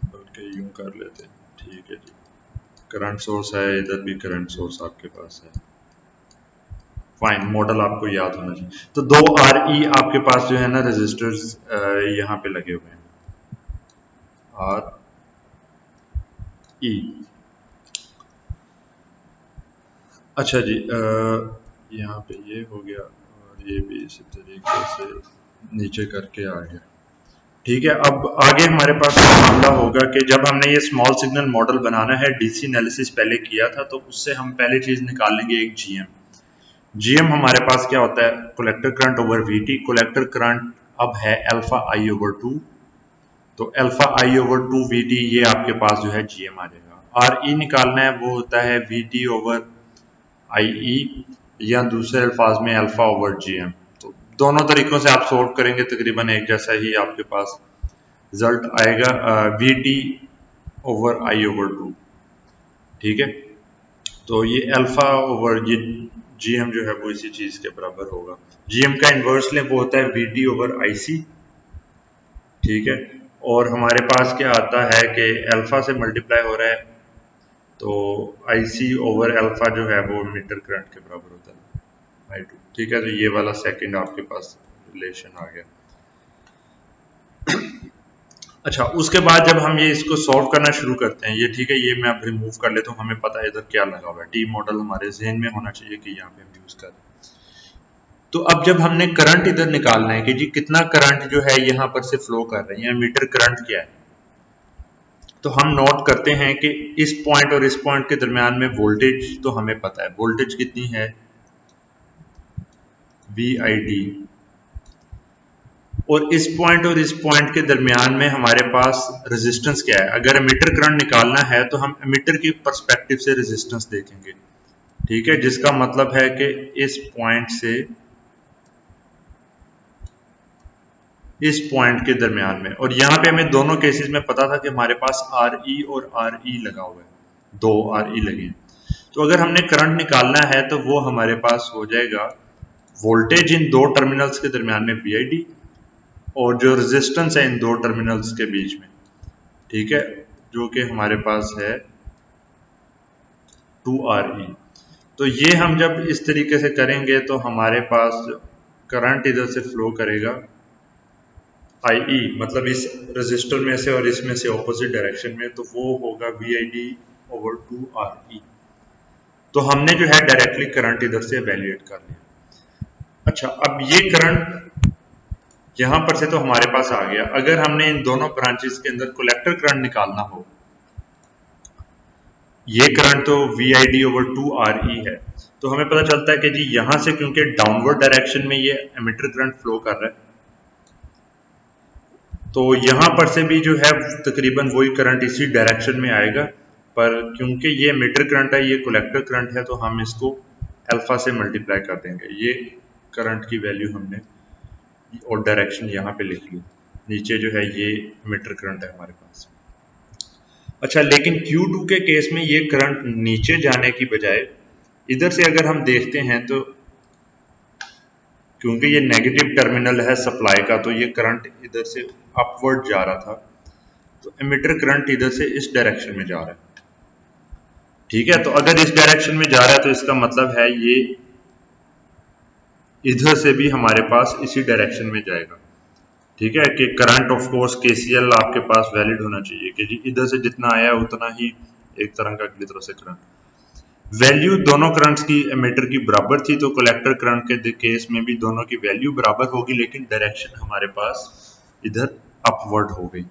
[SPEAKER 1] बल्कि यूं कर लेते हैं। ठीक है जी, करंट सोर्स है, इधर भी करंट सोर्स आपके पास है। फाइन, मॉडल आपको याद होना चाहिए। तो दो RE आपके पास जो है ना रेजिस्टर्स यहाँ पे लगे हुए हैं, RE। अच्छा जी, यहाँ पे ये हो गया और ये भी इसी तरीके से नीचे करके आ गया। ठीक है, अब आगे हमारे पास मामला होगा कि जब हमने ये स्मॉल सिग्नल मॉडल बनाना है, DC एनालिसिस पहले किया था, तो उससे हम पहले चीज निकाल लेंगे एक GM हमारे पास क्या होता है, collector current over VT। Collector current अब है अल्फा I ओवर 2, तो अल्फा I ओवर 2 VT ये आपके पास जो है GM आ जाएगा। RE निकालना है, वो होता है VT ओवर IE, या दूसरे अल्फाज में अल्फा ओवर GM। तो दोनों तरीकों से आप सॉल्व करेंगे तकरीबन एक जैसा ही आपके पास रिजल्ट आएगा, VT ओवर I ओवर 2। ठीक है, तो ये अल्फा ओवर ये GM जो है वो इसी चीज के बराबर होगा। GM का इन्वर्स लें, वो होता है VT ओवर IC। ठीक है, और हमारे पास क्या आता है कि अल्फा से मल्टीप्लाई हो रहा है, तो IC ओवर अल्फा जो है वो मीटर करंट के बराबर होता है I2। ठीक है, तो ये वाला सेकंड आपके पास रिलेशन आ गया। अच्छा, उसके बाद जब हम ये इसको सॉल्व करना शुरू करते हैं, ये ठीक है, ये मैं अब रिमूव कर लेता हूँ, हमें पता है इधर क्या लगा हुआ है। T मॉडल हमारे जहन में होना चाहिए कि यहाँ पे हम यूज कर रहे हैं। तो अब जब हमने करंट इधर निकालना है कि जी कितना करंट जो है यहाँ पर से फ्लो कर रहे हैं, या मीटर करंट क्या है, तो हम नोट करते हैं कि इस पॉइंट और इस पॉइंट के दरमियान में वोल्टेज तो हमें पता है, वोल्टेज कितनी है, VID। और इस पॉइंट और इस पॉइंट के दरमियान में हमारे पास रेजिस्टेंस क्या है। अगर एमिटर करंट निकालना है तो हम एमिटर की पर्सपेक्टिव से रेजिस्टेंस देखेंगे। ठीक है, जिसका मतलब है कि इस पॉइंट से इस पॉइंट के दरमियान में, और यहां पे हमें दोनों केसेस में पता था कि हमारे पास RE और RE लगा हुआ है, दो RE लगे हैं। तो अगर हमने करंट निकालना है तो वो हमारे पास हो जाएगा वोल्टेज इन दो टर्मिनल्स के दरमियान में VID, और जो रेजिस्टेंस है इन दो टर्मिनल्स के बीच में, ठीक है, जो कि हमारे पास है 2RE। तो ये हम जब इस तरीके से करेंगे तो हमारे पास करंट इधर से फ्लो करेगा IE, मतलब इस रेजिस्टर में से और इसमें से ऑपोजिट डायरेक्शन में, तो वो होगा VID ओवर 2RE। तो हमने जो है डायरेक्टली करंट इधर से एवेल्युएट कर लिया। अच्छा, अब ये करंट यहां पर से तो हमारे पास आ गया। अगर हमने इन दोनों ब्रांचेस के अंदर कलेक्टर करंट निकालना हो, ये करंट तो VID ओवर 2RE है, तो हमें पता चलता है कि जी यहां से क्योंकि डाउनवर्ड डायरेक्शन में ये एमिटर करंट फ्लो कर रहा है, तो यहां पर से भी जो है तकरीबन वही करंट इसी डायरेक्शन में आएगा, पर क्योंकि ये एमिटर करंट है, ये कलेक्टर करंट है, तो हम इसको अल्फा से मल्टीप्लाई कर देंगे। ये करंट की वैल्यू हमने और डायरेक्शन यहाँ पे लिख ली। नीचे जो है ये एमिटर करंट है हमारे पास। अच्छा, लेकिन Q2 के केस में ये करंट नीचे जाने की बजाय इधर से अगर हम देखते हैं तो क्योंकि ये नेगेटिव टर्मिनल है सप्लाई का, तो ये करंट इधर से अपवर्ड जा रहा था, तो एमिटर करंट इधर से इस डायरेक्शन में जा रहा है। ठीक है, तो अगर इस डायरेक्शन में जा रहा है तो इसका मतलब है ये इधर से भी हमारे पास इसी डायरेक्शन में जाएगा। ठीक है, कि करंट ऑफ कोर्स केसीएल आपके पास वैलिड होना चाहिए कि जी इधर से जितना आया उतना ही एक तरह का अगली तरफ से करंट। वैल्यू दोनों करंट्स की एमिटर की बराबर थी, तो कलेक्टर करंट के केस में भी दोनों की वैल्यू बराबर होगी, लेकिन डायरेक्शन हमारे पास इधर अपवर्ड हो गई।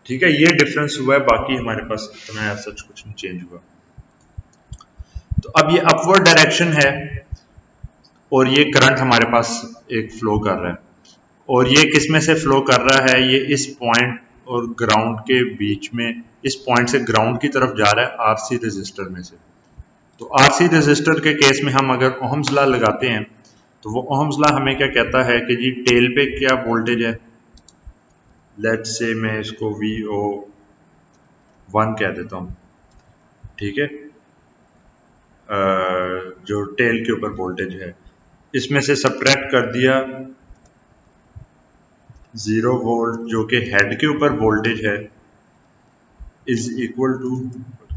[SPEAKER 1] ठीक है, ये डिफरेंस हुआ है, बाकी हमारे पास इतना सच कुछ नहीं चेंज हुआ। तो अब ये अपवर्ड डायरेक्शन है और ये करंट हमारे पास एक फ्लो कर रहा है, और ये किस में से फ्लो कर रहा है, ये इस पॉइंट और ग्राउंड के बीच में, इस पॉइंट से ग्राउंड की तरफ जा रहा है आरसी रेजिस्टर में से। तो आरसी रेजिस्टर के केस में हम अगर ओहम्स लॉ लगाते हैं तो वो ओहम्स लॉ हमें क्या कहता है कि जी टेल पे क्या वोल्टेज है, लेट्स से मैं इसको VO1 कह देता हूं। ठीक है, जो टेल के ऊपर वोल्टेज है इसमें से सब्ट्रैक्ट कर दिया 0 वोल्ट जो कि हेड के ऊपर वोल्टेज है, इज इक्वल टू,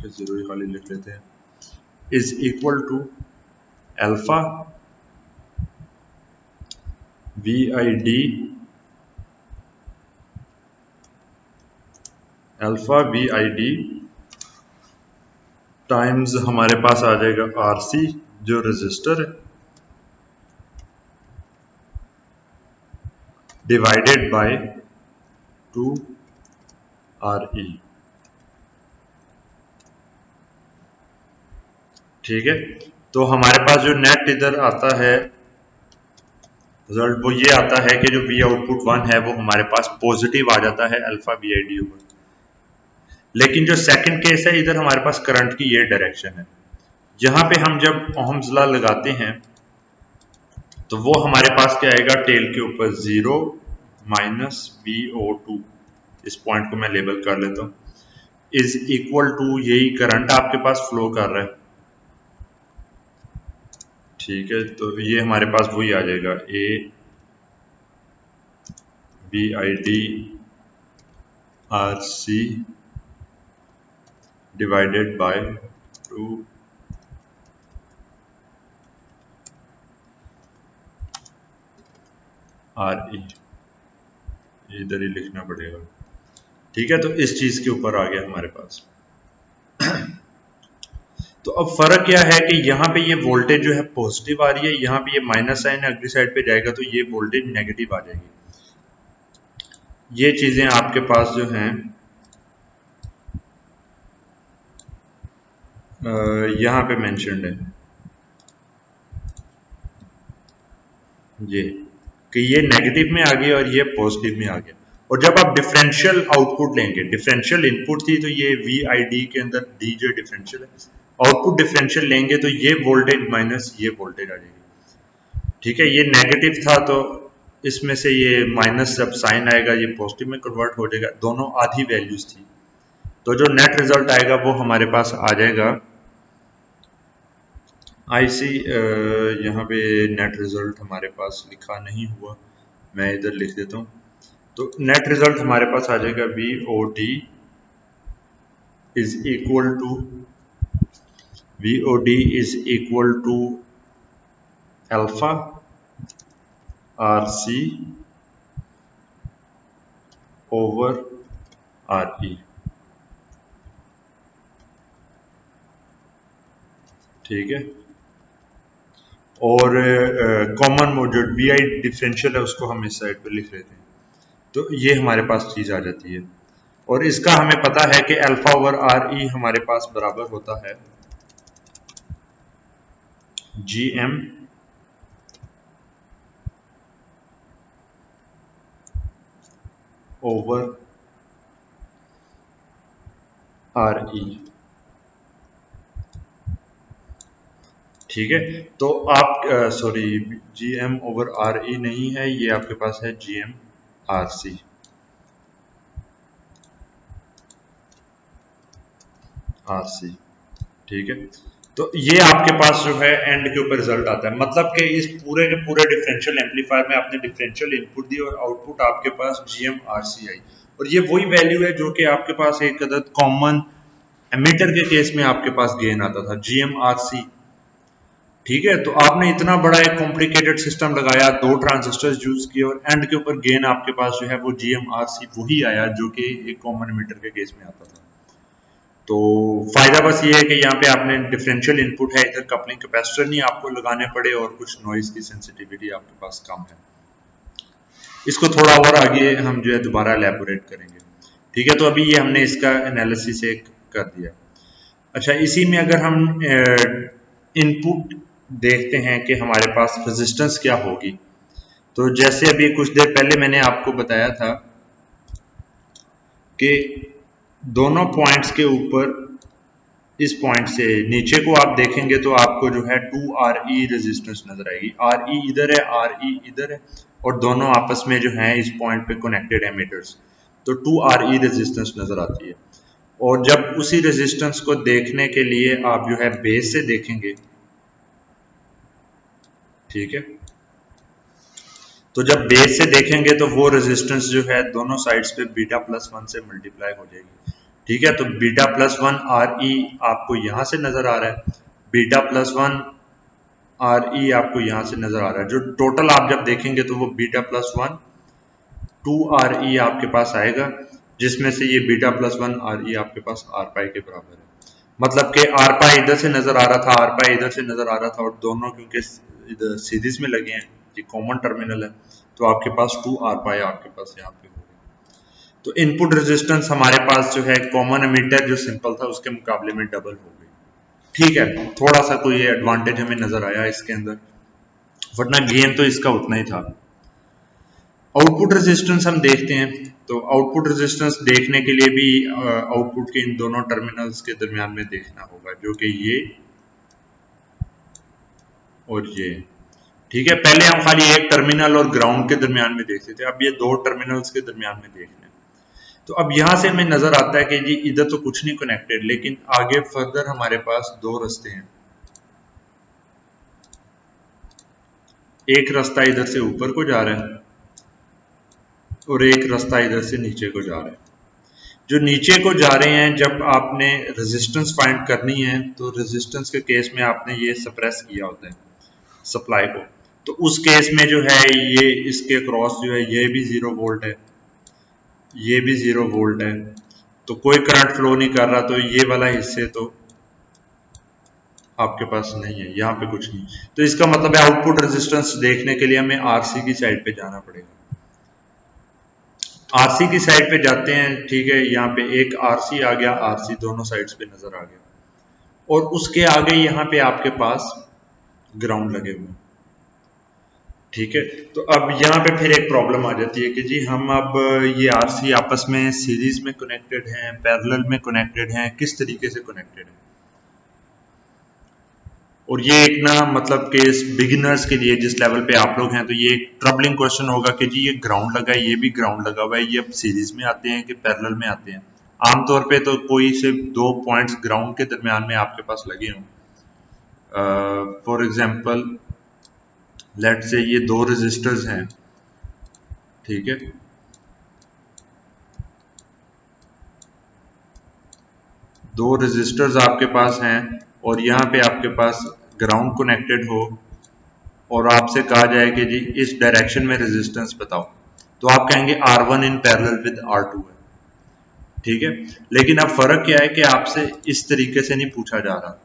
[SPEAKER 1] जीरो ही खाली लिख लेते हैं, is equal to alpha VID, alpha VID times हमारे पास आ जाएगा RC जो रेजिस्टर है, डिवाइडेड बाय 2RE। ठीक है, तो हमारे पास जो नेट इधर आता है रिजल्ट वो ये आता है कि जो V आउटपुट 1 है वो हमारे पास पॉजिटिव आ जाता है अल्फा VID ऊपर। लेकिन जो सेकंड केस है इधर हमारे पास करंट की ये डायरेक्शन है, यहां पे हम जब ओहम्स लॉ लगाते हैं तो वो हमारे पास क्या आएगा, टेल के ऊपर 0 माइनस VO2, इस पॉइंट को मैं लेबल कर लेता हूं, इज इक्वल टू यही करंट आपके पास फ्लो कर रहा है। ठीक है, तो ये हमारे पास वही आ जाएगा A VID RC divided by 2 RE, इधर ही लिखना पड़ेगा। ठीक है, तो इस चीज के ऊपर आ गया हमारे पास। तो अब फर्क क्या है कि यहाँ पे ये वोल्टेज जो है पॉजिटिव आ रही है, यहाँ पे ये माइनस साइन अगली साइड पे जाएगा तो ये वोल्टेज नेगेटिव आ जाएगी। ये चीजें आपके पास जो हैं यहाँ पे मेंशन्ड है, ये कि ये नेगेटिव में आ गया और ये पॉजिटिव में आ गया। और जब आप डिफरेंशियल आउटपुट लेंगे, डिफरेंशियल इनपुट थी तो ये VID के अंदर D जो डिफरेंशियल है, आउटपुट डिफरेंशियल लेंगे तो ये वोल्टेज माइनस ये वोल्टेज आ जाएगी। ठीक है, ये नेगेटिव था तो इसमें से ये माइनस जब साइन आएगा ये पॉजिटिव में कन्वर्ट हो जाएगा, दोनों आधी वैल्यूज थी। तो जो नेट रिजल्ट आएगा वो हमारे पास आ जाएगा IC, यहाँ पे नेट रिजल्ट हमारे पास लिखा नहीं हुआ, मैं इधर लिख देता हूँ। तो नेट रिजल्ट हमारे पास आ जाएगा VOD is equal to alpha RC over RE। ठीक है, और कॉमन मोड जो VI डिफरेंशियल है उसको हम इस साइड पे लिख लेते हैं, तो ये हमारे पास चीज आ जाती है। और इसका हमें पता है कि अल्फा ओवर RE हमारे पास बराबर होता है GM ओवर RE। ठीक है, तो आप सॉरी GM ओवर RE नहीं है, ये आपके पास है GM RC, RC, ठीक है। तो ये आपके पास जो है एंड के ऊपर रिजल्ट आता है, मतलब कि इस पूरे के पूरे डिफरेंशियल एम्पलीफायर में आपने डिफरेंशियल इनपुट दी और आउटपुट आपके पास GM-RC आई, और ये वही वैल्यू है जो कि आपके पास एक अदद कॉमन एमिटर के केस में आपके पास गेन आता था GM-RC, ठीक है। तो आपने इतना बड़ा एक कॉम्प्लिकेटेड सिस्टम लगाया, दो ट्रांजिस्टर्स यूज किए और एंड के ऊपर गेन आपके पास जो है वो GM-RC वही आया जो कि एक कॉमन एमिटर के केस में आता था। तो फायदा बस ये है कि यहाँ पे आपने डिफरेंशियल इनपुट है, इधर कपलिंग कैपेसिटर नहीं आपको लगाने पड़े और कुछ नॉइज की सेंसिटिविटी आपके पास कम है। इसको थोड़ा और आगे हम जो है दोबारा एलैबोरेट करेंगे, ठीक है। तो अभी ये हमने इसका एनालिसिस एक कर दिया। अच्छा, इसी में अगर हम इनपुट देखते हैं कि हमारे पास रेजिस्टेंस क्या होगी, तो जैसे अभी कुछ देर पहले मैंने आपको बताया था कि दोनों पॉइंट्स के ऊपर इस पॉइंट से नीचे को आप देखेंगे तो आपको जो है 2RE रेजिस्टेंस नजर आएगी। RE इधर है, RE इधर है, और दोनों आपस में जो है इस पॉइंट पे कनेक्टेड एमीटर्स, तो 2RE रेजिस्टेंस नजर आती है। और जब उसी रेजिस्टेंस को देखने के लिए आप जो है बेस से देखेंगे, ठीक है, तो जब बेस से देखेंगे तो वो रेजिस्टेंस जो है दोनों साइड्स पे β+1 से मल्टीप्लाई हो जाएगी, ठीक है। तो β+1 RE आपको यहां से नजर आ रहा है, β+1 RE आपको यहां से नजर आ रहा है, जो टोटल आप जब देखेंगे तो वो β+1 2RE आपके पास आएगा, जिसमें से ये β+1 RE आपके पास R पाई के बराबर है। मतलब कि R पाई इधर से नजर आ रहा था, R पाई इधर से नजर आ रहा था, और दोनों क्योंकि इधर सीरीज में लगे हैं, ये कॉमन टर्मिनल है, तो आपके पास 2R पाई आपके पास यहाँ पे होगा। तो इनपुट रेजिस्टेंस हमारे पास जो है कॉमन एमिटर जो सिंपल था उसके मुकाबले में डबल हो गई, ठीक है। थोड़ा सा कोई एडवांटेज हमें नजर आया इसके अंदर, वरना गेन तो इसका उतना ही था। आउटपुट रेजिस्टेंस हम देखते हैं, तो आउटपुट रेजिस्टेंस देखने के लिए भी आउटपुट के इन दोनों टर्मिनल्स के दरमियान में देखना होगा, जो कि ये और ये, ठीक है। पहले हम खाली एक टर्मिनल और ग्राउंड के दरमियान में देखते थे, अब ये दो टर्मिनल्स के दरमियान में देख रहे हैं। तो अब यहां से हमें नजर आता है कि जी इधर तो कुछ नहीं कनेक्टेड, लेकिन आगे फर्दर हमारे पास दो रास्ते हैं। एक रास्ता इधर से ऊपर को जा रहा है और एक रास्ता इधर से नीचे को जा रहा है। जो नीचे को जा रहे हैं, जब आपने रेजिस्टेंस फाइंड करनी है तो रेजिस्टेंस के केस में आपने ये सप्रेस किया होता है सप्लाई को, तो उस केस में जो है ये इसके क्रॉस जो है ये भी 0 वोल्ट है, ये भी 0 वोल्ट है, तो कोई करंट फ्लो नहीं कर रहा, तो ये वाला हिस्से तो आपके पास नहीं है, यहाँ पे कुछ नहीं। तो इसका मतलब है आउटपुट रेजिस्टेंस देखने के लिए हमें आरसी की साइड पे जाना पड़ेगा। आरसी की साइड पे जाते हैं, ठीक है, यहाँ पे एक आरसी आ गया, आरसी दोनों साइड्स पे नजर आ गया, और उसके आगे यहाँ पे आपके पास ग्राउंड लगे हुए, ठीक है। तो अब यहाँ पे फिर एक प्रॉब्लम आ जाती है कि जी हम अब ये आरसी आपस में सीरीज में कनेक्टेड हैं, पैरेलल में कनेक्टेड हैं, किस तरीके से कनेक्टेड है। और ये एक ना मतलब कि बिगिनर्स के लिए जिस लेवल पे आप लोग हैं, तो ये एक ट्रबलिंग क्वेश्चन होगा कि जी ये ग्राउंड लगा है, ये भी ग्राउंड लगा हुआ है, ये अब सीरीज में आते हैं कि पैरेलल में आते हैं। आमतौर पे तो कोई से दो पॉइंट्स ग्राउंड के दरमियान में आपके पास लगे हों, फॉर एग्जांपल लेट से ये दो रेजिस्टर्स हैं, ठीक है, दो रेजिस्टर्स आपके पास हैं और यहाँ पे आपके पास ग्राउंड कनेक्टेड हो, और आपसे कहा जाए कि जी इस डायरेक्शन में रेजिस्टेंस बताओ, तो आप कहेंगे R1 in parallel with R2 है, ठीक है। लेकिन अब फर्क क्या है कि आपसे इस तरीके से नहीं पूछा जा रहा,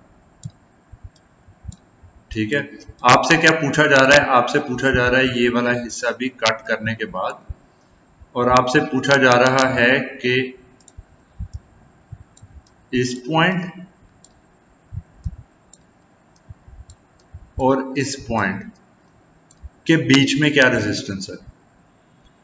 [SPEAKER 1] ठीक है। आपसे क्या पूछा जा रहा है, आपसे पूछा जा रहा है ये वाला हिस्सा भी कट करने के बाद, और आपसे पूछा जा रहा है कि इस पॉइंट और इस पॉइंट के बीच में क्या रेजिस्टेंस है,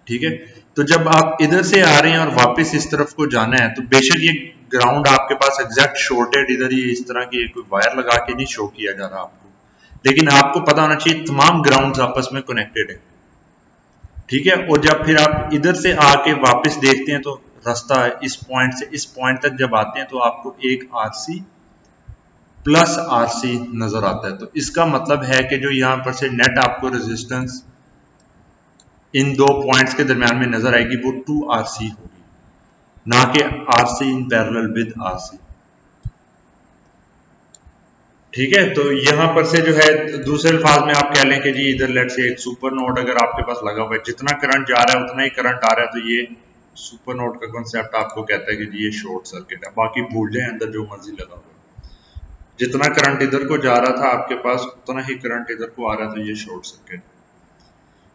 [SPEAKER 1] ठीक है। तो जब आप इधर से आ रहे हैं और वापस इस तरफ को जाना है, तो बेशक ये ग्राउंड आपके पास एग्जैक्ट शॉर्टेड इधर ये इस तरह की कोई वायर लगा के नहीं शो किया जा रहा आपको, लेकिन आपको पता होना चाहिए तमाम ग्राउंड्स आपस में कनेक्टेड है, ठीक है। और जब फिर आप इधर से आके वापस देखते हैं तो रास्ता है इस पॉइंट से इस पॉइंट तक जब आते हैं तो आपको एक आरसी प्लस आरसी नजर आता है। तो इसका मतलब है कि जो यहां पर से नेट आपको रेजिस्टेंस इन दो पॉइंट्स के दरमियान में नजर आएगी वो 2 आरसी होगी, ना कि RC in parallel with RC. ठीक है। तो यहां पर से जो है दूसरे अल्फाज में आप कह लें कि जी इधर लेट से एक सुपर नोड अगर आपके पास लगा हुआ है, जितना करंट जा रहा है उतना ही करंट आ रहा है, तो ये सुपर नोड का कॉन्सेप्ट आपको कहता है कि जी ये शॉर्ट सर्किट है। बाकी भूल जाए अंदर जो मर्जी लगा हुआ है, जितना करंट इधर को जा रहा था आपके पास उतना ही करंट इधर को आ रहा है, तो ये शॉर्ट सर्किट।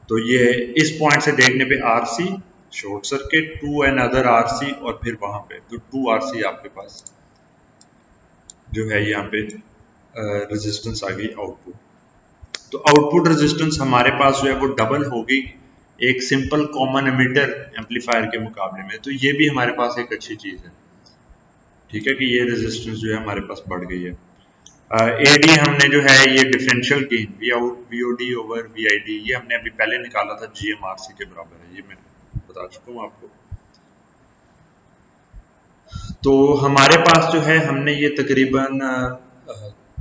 [SPEAKER 1] तो ये इस पॉइंट से देखने पे RC short circuit to another RC, और फिर वहां पे तो 2 आरसी आपके पास जो है यहाँ पे रेजिस्टेंस आ गई आउटपुट। तो आउटपुट रेजिस्टेंस हमारे पास जो है वो डबल हो गई एक सिंपल कॉमन एमिटर एम्पलीफायर के मुकाबले में। तो ये भी हमारे पास एक अच्छी चीज है। ठीक है कि ये रेजिस्टेंस जो है हमारे पास बढ़ गई है। एडी हमने जो है ये differential gain V out VOD over VID ये हमने अभी पहले निकाला था, जीएमआरसी के बराबर है, ये मैं बता चुका हूँ आपको। तो हमारे पास जो है हमने ये तकरीबन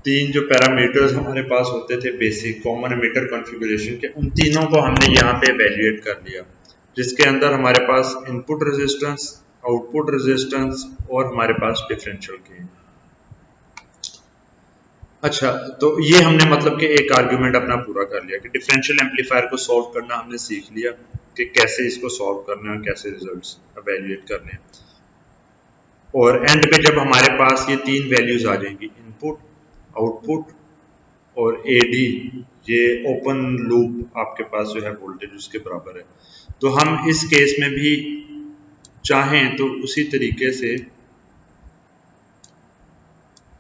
[SPEAKER 1] तीन जो पैरामीटर्स हमारे पास होते थे बेसिक कॉमन एमिटर कॉन्फ़िगरेशन के, उन तीनों को हमने यहाँ पे एवेल्युएट कर लिया, जिसके अंदर हमारे पास इनपुट रेजिस्टेंस, आउटपुट रेजिस्टेंस और हमारे पास डिफरेंशियल गेन। अच्छा, तो ये हमने मतलब कि एक आर्ग्यूमेंट अपना पूरा कर लिया कि डिफरेंशियल एम्पलीफायर को सॉल्व करना हमने सीख लिया कि कैसे इसको सॉल्व करना है, कैसे रिजल्ट्स एवेल्युएट करने हैं। और एंड पे जब हमारे पास ये तीन वैल्यूज आ जाएंगी इनपुट, आउटपुट और एडी, ये ओपन लूप आपके पास जो है वोल्टेज उसके बराबर है, तो हम इस केस में भी चाहें तो उसी तरीके से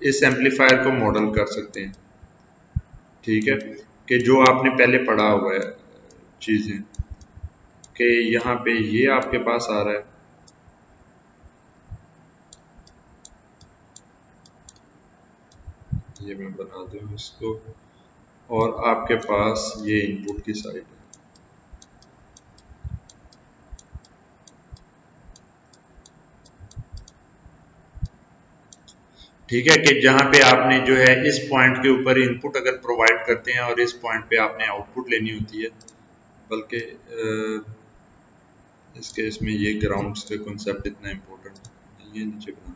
[SPEAKER 1] इस एम्पलीफायर को मॉडल कर सकते हैं। ठीक है कि जो आपने पहले पढ़ा हुआ है चीजें कि यहाँ पे ये आपके पास आ रहा है, ये मैं बना दूं इसको, और आपके पास ये इनपुट की साइड है। ठीक है कि जहां पे आपने जो है इस पॉइंट के ऊपर इनपुट अगर प्रोवाइड करते हैं और इस पॉइंट पे आपने आउटपुट लेनी होती है, बल्कि इस केस में ये ग्राउंड्स का कॉन्सेप्ट इतना इम्पोर्टेंट नहीं है, नीचे बनाना।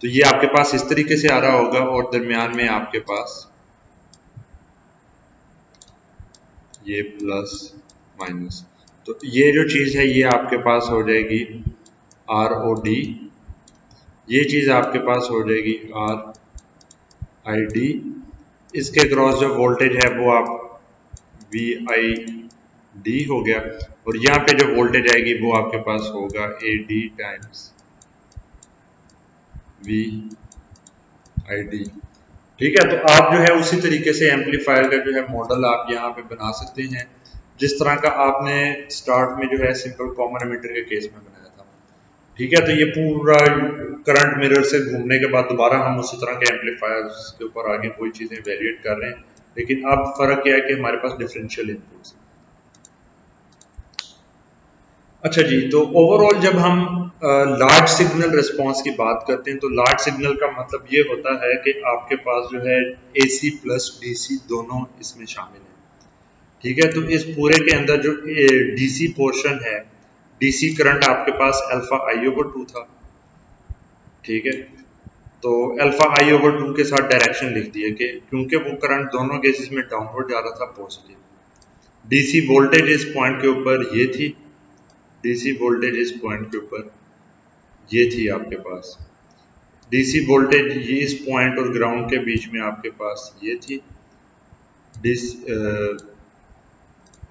[SPEAKER 1] तो ये आपके पास इस तरीके से आ रहा होगा और दरमियान में आपके पास ये प्लस माइनस, तो ये जो चीज है ये आपके पास हो जाएगी आर ओ डी, ये चीज आपके पास हो जाएगी आर आई डी, इसके क्रॉस जो वोल्टेज है वो आप वी आई डी हो गया, और यहाँ पे जो वोल्टेज आएगी वो आपके पास होगा A D times V I D. ठीक है। तो आप जो है उसी तरीके से एम्पलीफायर का जो है मॉडल आप यहाँ पे बना सकते हैं, जिस तरह का आपने स्टार्ट में जो है सिंपल कॉमन एमिटर के केस में बनाया था। ठीक है। तो ये पूरा करंट मिरर से घूमने के बाद दोबारा हम उसी तरह के एम्पलीफायर के ऊपर आगे कोई चीजें वेरिएट कर रहे हैं, लेकिन अब फर्क क्या है कि हमारे पास डिफरेंशियल इनपुट्स। अच्छा जी, तो ओवरऑल जब हम लार्ज सिग्नल रिस्पांस की बात करते हैं तो लार्ज सिग्नल का मतलब ये होता है कि आपके पास जो है एसी प्लस डीसी दोनों इसमें शामिल है। ठीक है। तो इस पूरे के अंदर जो डीसी पोर्शन है, डीसी करंट आपके पास अल्फा आई ओवर 2 था। ठीक है। तो अल्फा आई ओवर 2 के साथ डायरेक्शन लिख दिया कि क्योंकि वो करंट दोनों केसेस में डाउनवर्ड जा रहा था पॉजिटिव, डीसी वोल्टेज इस पॉइंट के ऊपर ये थी, डीसी वोल्टेज इस पॉइंट के ऊपर ये थी आपके पास, डीसी वोल्टेज ये इस पॉइंट और ग्राउंड के बीच में आपके पास ये थी,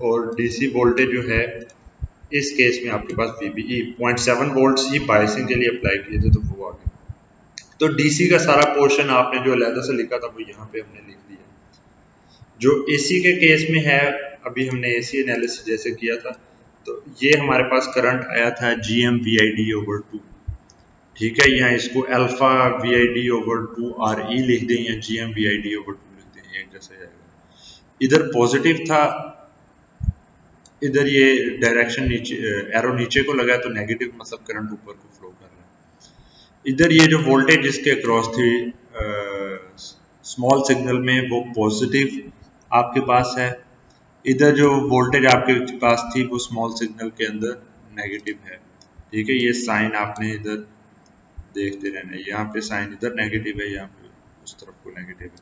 [SPEAKER 1] और डीसी वोल्टेज जो है इस केस में आपके पास VBE 0.7 वोल्ट ही बायसिंग के लिए अप्लाई किए थे, तो वो आ गया। तो डीसी का सारा पोर्शन आपने जो अलग से लिखा था वो यहाँ पे हमने लिख दिया। जो एसी के केस में है, अभी हमने एसी एनालिसिस जैसे किया था, तो ये हमारे पास करंट आया था GM VID ओवर 2। ठीक है। यहाँ इसको अल्फा VID ओवर 2 RE लिख दें या GM VID ओवर 2 लिख दें, एक जैसा जाएगा। इधर पॉजिटिव था इधर ये डायरेक्शन नीचे, एरो नीचे को लगा है तो नेगेटिव, मतलब करंट ऊपर को फ्लो कर रहा है। इधर ये जो वोल्टेज इसके अक्रॉस थी स्मॉल सिग्नल में वो पॉजिटिव आपके पास है। इधर जो वोल्टेज आपके पास थी वो स्मॉल सिग्नल के अंदर नेगेटिव है। ठीक है, ये साइन आपने इधर देखते रहना है, यहाँ पे साइन इधर नेगेटिव है, यहाँ पे उस तरफ को नेगेटिव है।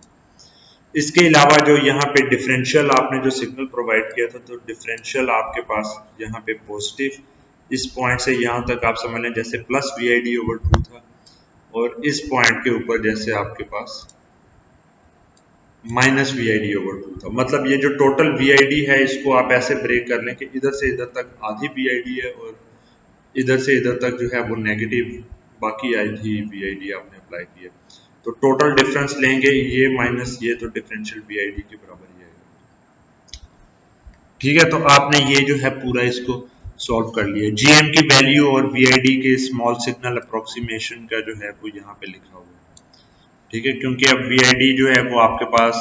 [SPEAKER 1] इसके अलावा जो यहाँ पे डिफरेंशियल आपने जो सिग्नल प्रोवाइड किया था, तो डिफरेंशियल आपके पास यहाँ पे पॉजिटिव, इस पॉइंट से यहाँ तक आप समझ लें जैसे प्लस VID/2 था, और इस पॉइंट के ऊपर जैसे आपके पास माइनस VID/2 था। मतलब ये जो टोटल VID है इसको आप ऐसे ब्रेक कर लें कि इधर से इधर तक आधी VID है और इधर से इधर तक जो है वो नेगेटिव, बाकी आधी VID आपने अप्लाई की है। तो टोटल डिफरेंस लेंगे ये माइनस ये, तो डिफरेंशियल VID के बराबर ही आएगा। ठीक है, तो आपने ये जो है पूरा इसको सॉल्व कर लिया। GM की वैल्यू और VID के स्मॉल सिग्नल अप्रोक्सीमेशन का जो है वो यहाँ पे लिखा हुआ है। ठीक है, क्योंकि अब VID जो है वो आपके पास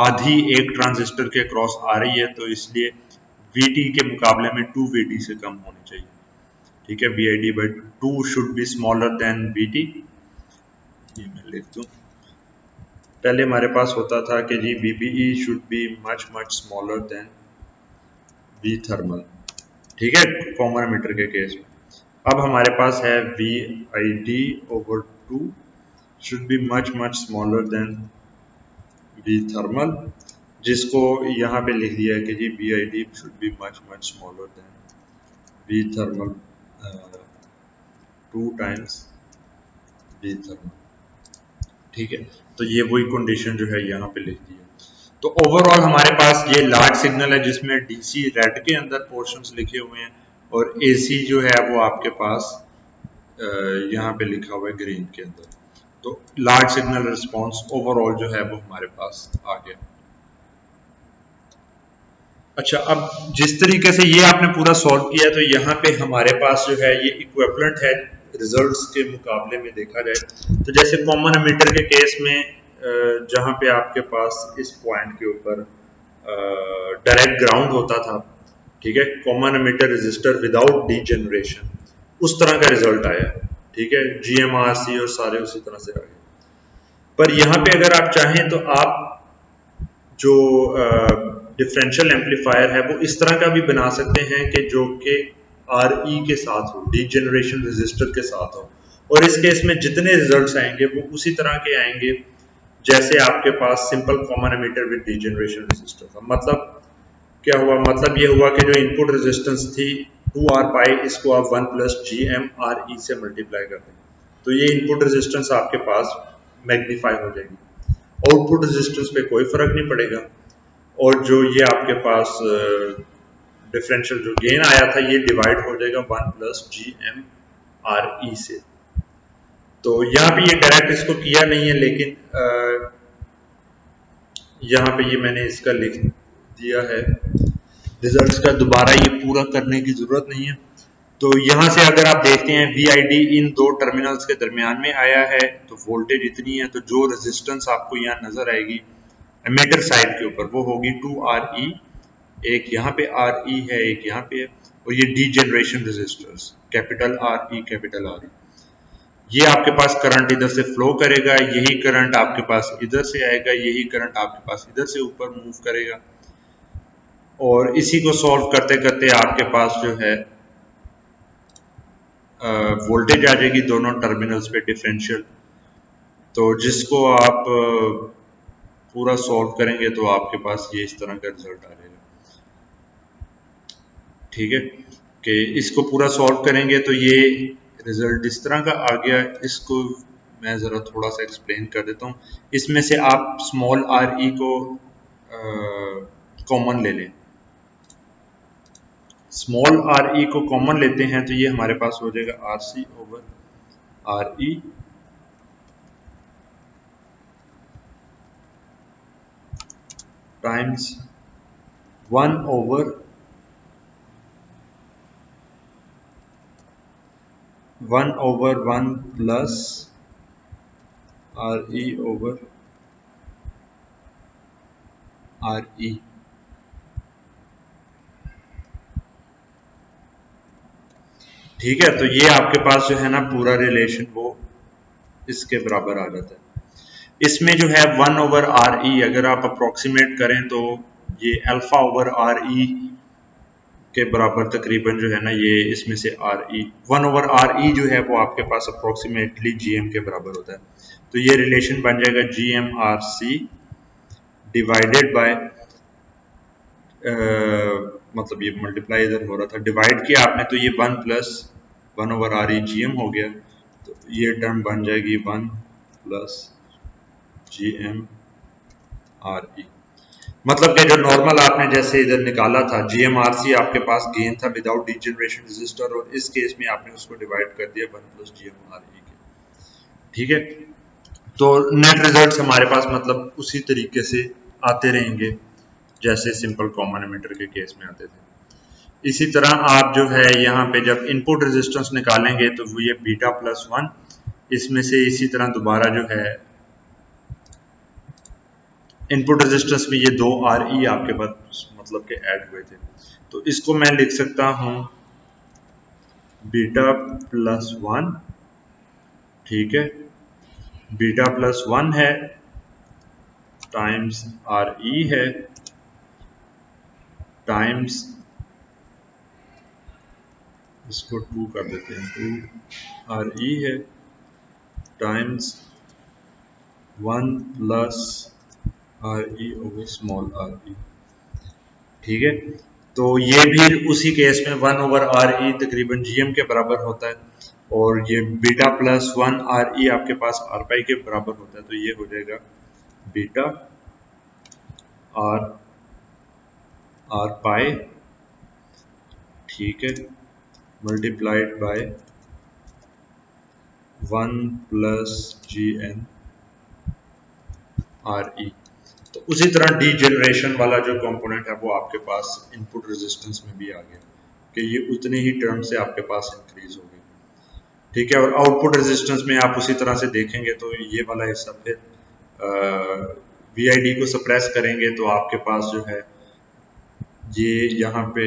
[SPEAKER 1] आधी एक ट्रांजिस्टर के क्रॉस आ रही है, तो इसलिए VT के मुकाबले में 2VT से कम होनी चाहिए। ठीक है, VID/2 should be smaller than VT। ये मैं लिख दूं, पहले हमारे पास होता था कि जी VBE should be much much smaller than V thermal. ठीक है, कॉमन मीटर के केस में। अब हमारे पास है VID/2 should be much much smaller than V thermal, जिसको यहाँ पे लिख दिया है कि जी VID should be much much smaller than V thermal 2 times V thermal. ठीक है, तो ये वही कंडीशन जो है यहाँ पे लिख दी है। तो ओवरऑल हमारे पास ये लार्ज सिग्नल है जिसमें DC रेड के अंदर पोर्शंस लिखे हुए हैं, और AC जो है वो आपके पास यहाँ पे लिखा हुआ है ग्रीन के अंदर। तो लार्ज सिग्नल रिस्पॉन्स ओवरऑल जो है वो हमारे पास आ गया। अच्छा, अब जिस तरीके से ये आपने पूरा सॉल्व किया, तो यहाँ पे हमारे पास जो है ये इक्विवेलेंट है रिजल्ट्स के मुकाबले में देखा जाए। तो जैसे कॉमन एमिटर के केस में जहाँ पे आपके पास इस पॉइंट के ऊपर डायरेक्ट ग्राउंड होता था, ठीक है, common emitter resistor without degeneration, उस तरह का रिजल्ट आया। ठीक है, GMRC और सारे उसी तरह से आ गए। पर यहाँ पे अगर आप चाहें तो आप जो डिफरेंशियल एम्पलीफायर है वो इस तरह का भी बना सकते हैं कि जो कि RE के साथ हो, डीजेनरेशन रेजिस्टर के साथ हो, और इस केस में जितने रिजल्ट्स आएंगे वो उसी तरह के आएंगे जैसे आपके पास simple common emitter with degeneration resistor था। मतलब क्या हुआ, मतलब ये हुआ कि जो इनपुट रेजिस्टेंस थी 2R पाई, इसको आप 1 प्लस GMRE से मल्टीप्लाई कर दें, तो ये इनपुट रेजिस्टेंस आपके पास मैग्नीफाई हो जाएगी। आउटपुट रेजिस्टेंस पे कोई फर्क नहीं पड़ेगा, और जो ये आपके पास डिफरेंशियल जो गेन आया था ये डिवाइड हो जाएगा 1 प्लस GMRE से। तो यहाँ पे ये डायरेक्ट इसको किया नहीं है, लेकिन यहाँ पे ये मैंने इसका लिख दिया है रिजल्ट्स का, दोबारा ये पूरा करने की जरूरत नहीं है। तो यहाँ से अगर आप देखते हैं VID इन दो टर्मिनल्स के दरमियान में आया है, तो वोल्टेज इतनी है, तो जो रेजिस्टेंस आपको यहाँ नजर आएगी एमीटर साइड के ऊपर वो होगी 2RE। एक यहाँ पे RE है, एक यहाँ पे है, और ये degeneration resistors capital RE capital RE। ये आपके पास करंट इधर से फ्लो करेगा, यही करंट आपके पास इधर से आएगा, यही करंट आपके पास इधर से ऊपर मूव करेगा, और इसी को सॉल्व करते करते आपके पास जो है वोल्टेज आ जाएगी दोनों टर्मिनल्स पे डिफरेंशियल। तो जिसको आप पूरा सॉल्व करेंगे तो आपके पास ये इस तरह का रिजल्ट आ जाएगा। ठीक है, कि इसको पूरा सॉल्व करेंगे तो ये रिजल्ट इस तरह का आ गया। इसको मैं ज़रा थोड़ा सा एक्सप्लेन कर देता हूँ। इसमें से आप स्मॉल RE को कॉमन ले लें, स्मॉल RE को कॉमन लेते हैं तो ये हमारे पास हो जाएगा RC/RE टाइम्स 1/1 प्लस RE/RE। ठीक है, तो ये आपके पास जो है ना पूरा रिलेशन वो इसके बराबर आ जाता है। इसमें जो है 1/RE अगर आप अप्रोक्सीमेट करें तो ये α/RE के बराबर तकरीबन जो है ना, ये इसमें से RE 1/RE जो है वो आपके पास अप्रोक्सीमेटली GM के बराबर होता है। तो ये रिलेशन बन जाएगा GM/RC डिवाइडेड बाय, मतलब ये मल्टीप्लाई इधर हो रहा था, डिवाइड किया आपने तो ये 1 + 1/RE GM हो गया। तो ये टर्म बन जाएगी 1 + GM/RE। मतलब कि जो नॉर्मल आपने जैसे इधर निकाला था GM/RC आपके पास गेन था विदाउट डीजेनरेशन रेजिस्टर, और इस केस में आपने उसको डिवाइड कर दिया 1 + GM/RE के। ठीक है, तो नेट रिजल्ट्स हमारे पास मतलब उसी तरीके से आते रहेंगे जैसे सिंपल कॉमन एमिटर के केस में आते थे। इसी तरह आप जो है यहाँ पे जब इनपुट रेजिस्टेंस निकालेंगे तो वो ये β+1, इसमें से इसी तरह दोबारा जो है इनपुट रेजिस्टेंस में ये 2RE आपके पास मतलब के ऐड हुए थे। तो इसको मैं लिख सकता हूँ β+1, ठीक है, β+1 है टाइम्स RE है टाइम्स, इसको 2 कर देते हैं, 2RE है टाइम्स 1 + RE/r। ठीक है, तो ये भी उसी केस में 1/RE तकरीबन GM के बराबर होता है, और ये β+1RE आपके पास R पाई के बराबर होता है। तो ये हो जाएगा बीटा R पाई, ठीक है, मल्टीप्लाइड बाय 1 + GM/RE। तो उसी तरह डी जनरेशन वाला जो कंपोनेंट है वो आपके पास इनपुट रेजिस्टेंस में भी आ गया कि ये उतने ही टर्म से आपके पास इंक्रीज हो गए। ठीक है, और आउटपुट रेजिस्टेंस में आप उसी तरह से देखेंगे तो ये वाला हिस्सा फिर VID को सप्रेस करेंगे तो आपके पास जो है ये यहाँ पे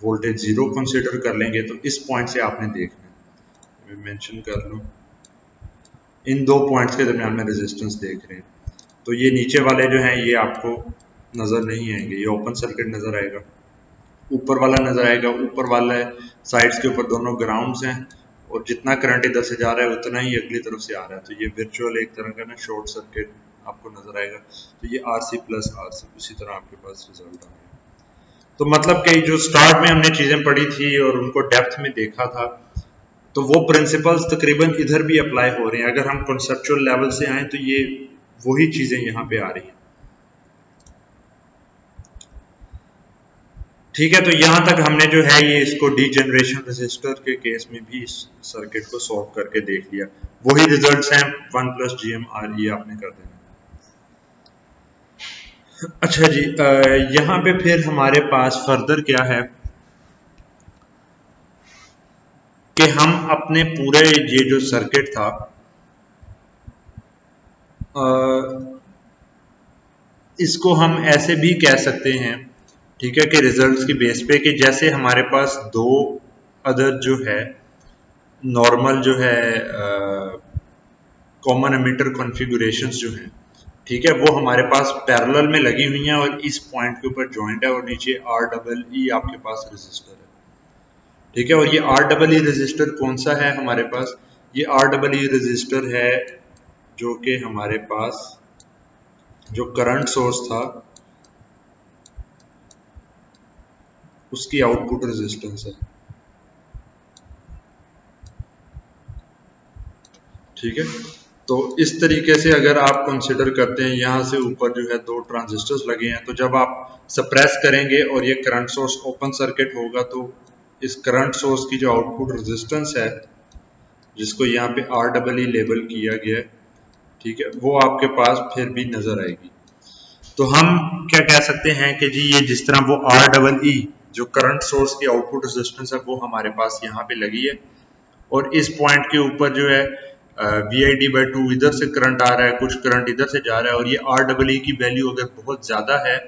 [SPEAKER 1] वोल्टेज 0 कंसिडर कर लेंगे। तो इस पॉइंट से आपने देखना है, मैं मेंशन कर लूँ, इन दो पॉइंट्स के दरमियान में रेजिस्टेंस देख रहे हैं। तो ये नीचे वाले जो हैं ये आपको नज़र नहीं आएंगे, ये ओपन सर्किट नज़र आएगा। ऊपर वाला नज़र आएगा, ऊपर वाला साइड्स के ऊपर दोनों ग्राउंड्स हैं, और जितना करंट इधर से जा रहा है उतना ही अगली तरफ से आ रहा है। तो ये वर्चुअल एक तरह का ना शॉर्ट सर्किट आपको नज़र आएगा। तो ये RC+RC उसी तरह आपके पास रिजल्ट आ गया। तो मतलब कि जो स्टार्ट में हमने चीज़ें पढ़ी थी और उनको डेप्थ में देखा था, तो वो प्रिंसिपल्स तकरीबन इधर भी अप्लाई हो रहे हैं। अगर हम कॉन्सेप्चुअल लेवल से आए तो ये वही चीज़ें यहाँ पे आ रही हैं। ठीक है, तो यहाँ तक हमने जो है ये इसको डी जनरेशन रेजिस्टर के केस में भी इस सर्किट को सॉल्व करके देख लिया। वही रिजल्ट्स हैं 1 + GM/RE आपने कर देना। अच्छा जी, यहाँ पे फिर हमारे पास फर्दर क्या है कि हम अपने पूरे ये जो सर्किट था इसको हम ऐसे भी कह सकते हैं, ठीक है, कि रिजल्ट्स की बेस पे कि जैसे हमारे पास दो अदर जो है नॉर्मल जो है कॉमन एमिटर कॉन्फ़िगरेशंस जो हैं, ठीक है, वो हमारे पास पैरेलल में लगी हुई हैं और इस पॉइंट के ऊपर जॉइंट है, और नीचे REE आपके पास रेजिस्टर है। ठीक है, और ये REE रेजिस्टर कौन सा है हमारे पास? ये REE रेजिस्टर है जो कि हमारे पास जो करंट सोर्स था उसकी आउटपुट रेजिस्टेंस है। ठीक है, तो इस तरीके से अगर आप कंसिडर करते हैं, यहाँ से ऊपर जो है दो ट्रांजिस्टर्स लगे हैं, तो जब आप सप्रेस करेंगे और ये करंट सोर्स ओपन सर्किट होगा तो इस करंट सोर्स की जो आउटपुट रेजिस्टेंस है जिसको यहाँ पे REE लेबल किया गया है, ठीक है, वो आपके पास फिर भी नजर आएगी। तो हम क्या कह सकते हैं कि जी ये जिस तरह वो REE जो करंट सोर्स की आउटपुट रेजिस्टेंस है वो हमारे पास यहाँ पे लगी है, और इस पॉइंट के ऊपर जो है VID/2 इधर से करंट आ रहा है, कुछ करंट इधर से जा रहा है, और ये REE की वैल्यू अगर बहुत ज़्यादा है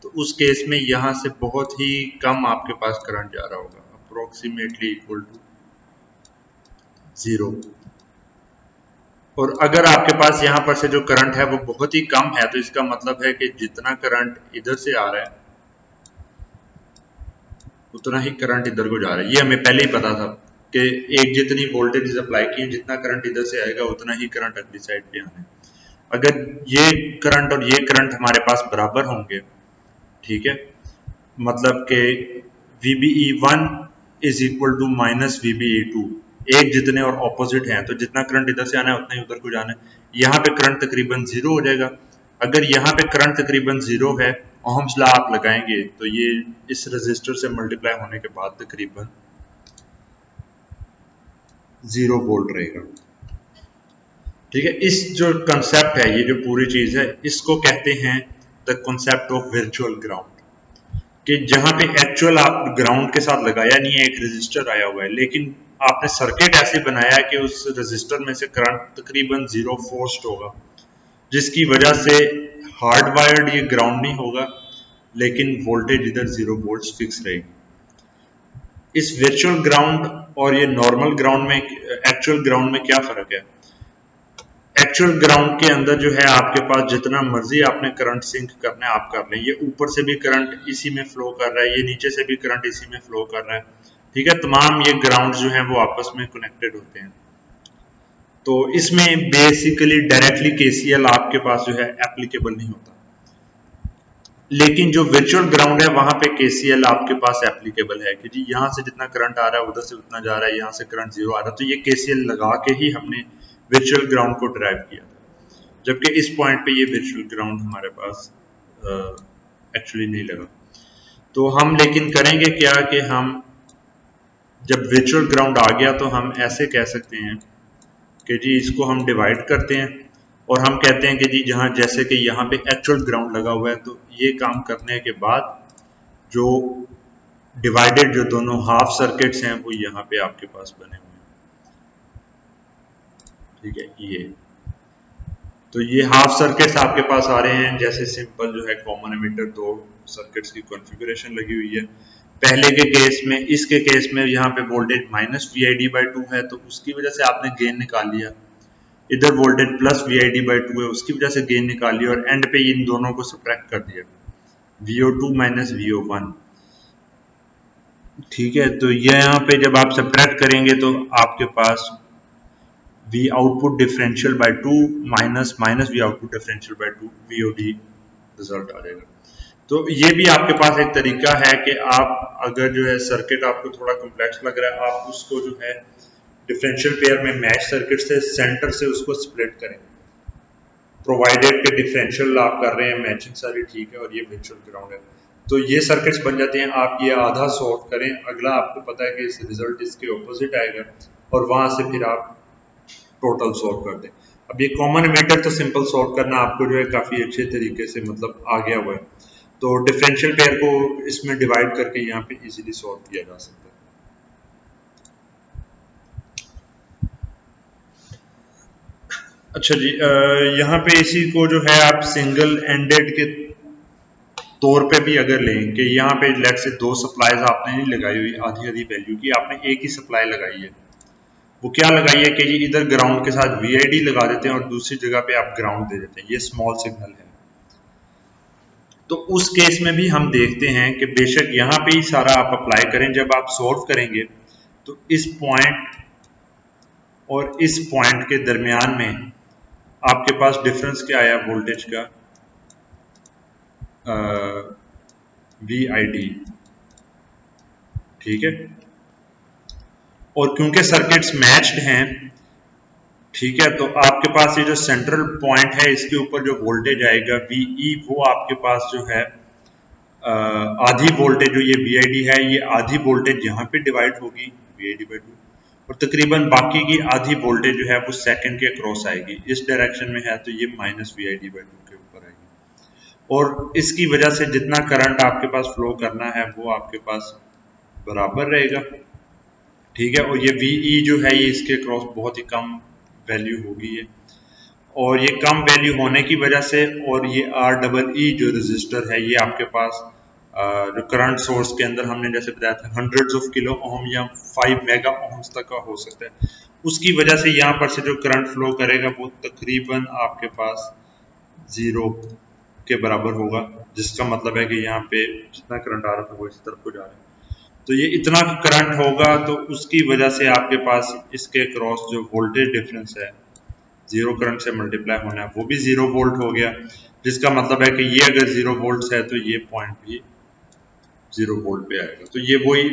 [SPEAKER 1] तो उस केस में यहाँ से बहुत ही कम आपके पास करंट जा रहा होगा, अप्रोक्सीमेटली इक्वल टू 0। और अगर आपके पास यहाँ पर से जो करंट है वो बहुत ही कम है, तो इसका मतलब है कि जितना करंट इधर से आ रहा है उतना ही करंट इधर को जा रहा है। ये हमें पहले ही पता था कि एक जितनी वोल्टेज अप्लाई की, जितना करंट इधर से आएगा उतना ही करंट अगली साइड पे आना है। अगर ये करंट और ये करंट हमारे पास बराबर होंगे, ठीक है, मतलब कि VBE1 is equal to minus VBE2, एक जितने और ऑपोजिट हैं, तो जितना करंट इधर से आना है उतना ही उधर को जाना है। यहाँ पे करंट तकरीबन जीरो हो जाएगा। अगर यहाँ पे करंट तकरीबन जीरो है, ओहम्स लॉ आप लगाएंगे तो ये इस रेजिस्टर से मल्टीप्लाई होने के बाद तकरीबन 0 वोल्ट रहेगा। ठीक है, इस जो कंसेप्ट है, ये जो पूरी चीज है, इसको कहते हैं the concept of virtual ground. कि जहां पे एक्चुअल आप ग्राउंड के साथ लगाया नहीं है, एक रेजिस्टर आया हुआ है, लेकिन आपने सर्किट ऐसे बनाया है कि उस रेजिस्टर में से करंट तकरीबन जीरो फोर्स्ड होगा, जिसकी वजह से हार्ड वायर्ड ये ग्राउंड नहीं होगा, लेकिन वोल्टेज इधर 0 वोल्ट फिक्स रहेगी। इस वर्चुअल ग्राउंड और ये नॉर्मल ग्राउंड में, एक्चुअल ग्राउंड में क्या फर्क है? एक्चुअल ग्राउंड के अंदर जो है आपके पास जितना मर्जी आपने करंट सिंक करना है आप कर लें। ये ऊपर से भी करंट इसी में फ्लो कर रहा है, ये नीचे से भी करंट इसी में फ्लो कर रहा है, ठीक है। तमाम ये ग्राउंड जो है वो आपस में कनेक्टेड होते हैं। तो इसमें बेसिकली डायरेक्टली केसीएल आपके पास जो है एप्लीकेबल नहीं होता, लेकिन जो वर्चुअल ग्राउंड है वहां पे केसीएल आपके पास एप्लीकेबल है कि जी यहाँ से जितना करंट आ रहा है उधर से उतना जा रहा है, यहाँ से करंट जीरो आ रहा है, तो ये केसीएल लगा के ही हमने वर्चुअल ग्राउंड को ड्राइव किया था। जबकि इस पॉइंट पे ये वर्चुअल ग्राउंड हमारे पास एक्चुअली नहीं लगा। तो हम लेकिन करेंगे क्या कि हम जब वर्चुअल ग्राउंड आ गया तो हम ऐसे कह सकते हैं कि जी इसको हम डिवाइड करते हैं और हम कहते हैं कि जी जहाँ जैसे कि यहाँ पे एक्चुअल ग्राउंड लगा हुआ है, तो ये काम करने के बाद जो डिवाइडेड जो दोनों हाफ सर्किट्स हैं वो यहाँ पे आपके पास बने हुए हैं, ठीक है। ये तो ये हाफ सर्किट्स आपके पास आ रहे हैं, जैसे सिंपल जो है कॉमन एमिटर, दो सर्किट्स की कॉन्फ़िगरेशन लगी हुई है। पहले के केस में, इसके केस में यहाँ पे वोल्टेज माइनस VID/2 है, तो उसकी वजह से आपने गेन निकाल लिया। इधर वोल्टेज प्लस VID/2 है, उसकी वजह से गेन निकाल लिया, और एंड पे इन दोनों को सब्ट्रैक्ट कर दिया, VO2 माइनस VO1, ठीक है। तो ये यहाँ पे जब आप सब्ट्रैक्ट करेंगे तो आपके पास V output differential by 2 minus minus V output differential by 2 VOD result आ जाएगा। तो ये भी आपके पास एक तरीका है कि आप अगर जो है सर्किट आपको थोड़ा कॉम्प्लेक्स लग रहा है, आप उसको जो है डिफरेंशियल पेयर में मैच सर्किट से सेंटर से उसको स्प्लिट करें, प्रोवाइडेड के डिफरेंशियल आप कर रहे हैं, मैचिंग सारी ठीक है और ये वर्चुअल ग्राउंड है, तो ये सर्किट्स बन जाते हैं। आप ये आधा सॉर्ट करें, अगला आपको पता है कि इस रिजल्ट इसके ऑपोजिट आएगा, और वहां से फिर आप टोटल सॉर्ट कर दें। अब ये कॉमन एमिटर तो सिंपल सॉर्ट करना आपको जो है काफी अच्छे तरीके से मतलब आ गया हुआ है, तो डिफरेंशियल पेयर को इसमें डिवाइड करके यहाँ पे इजीली सॉल्व किया जा सकता है। अच्छा जी, यहाँ पे इसी को जो है आप सिंगल एंडेड के तौर पे भी अगर लें कि यहाँ पे लेट से दो सप्लाईज आपने नहीं लगाई हुई आधी आधी वैल्यू की, आपने एक ही सप्लाई लगाई है। वो क्या लगाई है कि जी इधर ग्राउंड के साथ VID लगा देते हैं और दूसरी जगह पे आप ग्राउंड दे देते हैं, ये स्मॉल सिग्नल है। तो उस केस में भी हम देखते हैं कि बेशक यहाँ पे ही सारा आप अप्लाई करें, जब आप सॉल्व करेंगे तो इस पॉइंट और इस पॉइंट के दरमियान में आपके पास डिफरेंस क्या आया वोल्टेज का, VID, ठीक है। और क्योंकि सर्किट्स मैच्ड हैं, ठीक है, तो आपके पास ये जो सेंट्रल पॉइंट है इसके ऊपर जो वोल्टेज आएगा VE, वो आपके पास जो है आधी वोल्टेज जो ये VID है, ये आधी वोल्टेज यहाँ पे डिवाइड होगी VID/2, और तकरीबन बाकी की आधी वोल्टेज जो है वो सेकंड के क्रॉस आएगी, इस डायरेक्शन में है तो ये माइनस VID/2 के ऊपर आएगी, और इसकी वजह से जितना करंट आपके पास फ्लो करना है वो आपके पास बराबर रहेगा, ठीक है। और ये VE जो है ये इसके क्रॉस बहुत ही कम वैल्यू होगी है, और ये कम वैल्यू होने की वजह से, और ये REE जो रजिस्टर है ये आपके पास जो करंट सोर्स के अंदर हमने जैसे बताया था हंड्रेड्स ऑफ किलो ओम या 5 मेगा ओम्स तक का हो सकता है, उसकी वजह से यहाँ पर से जो करंट फ्लो करेगा वो तकरीबन आपके पास जीरो के बराबर होगा, जिसका मतलब है कि यहाँ पे जितना करंट आ रहा था वो इस तरफ को जा रहा है। तो ये इतना करंट होगा तो उसकी वजह से आपके पास इसके क्रॉस जो वोल्टेज डिफरेंस है जीरो करंट से मल्टीप्लाई होना है वो भी 0 वोल्ट हो गया, जिसका मतलब है कि ये अगर 0 वोल्ट है तो ये पॉइंट भी 0 वोल्ट पे आएगा। तो ये वही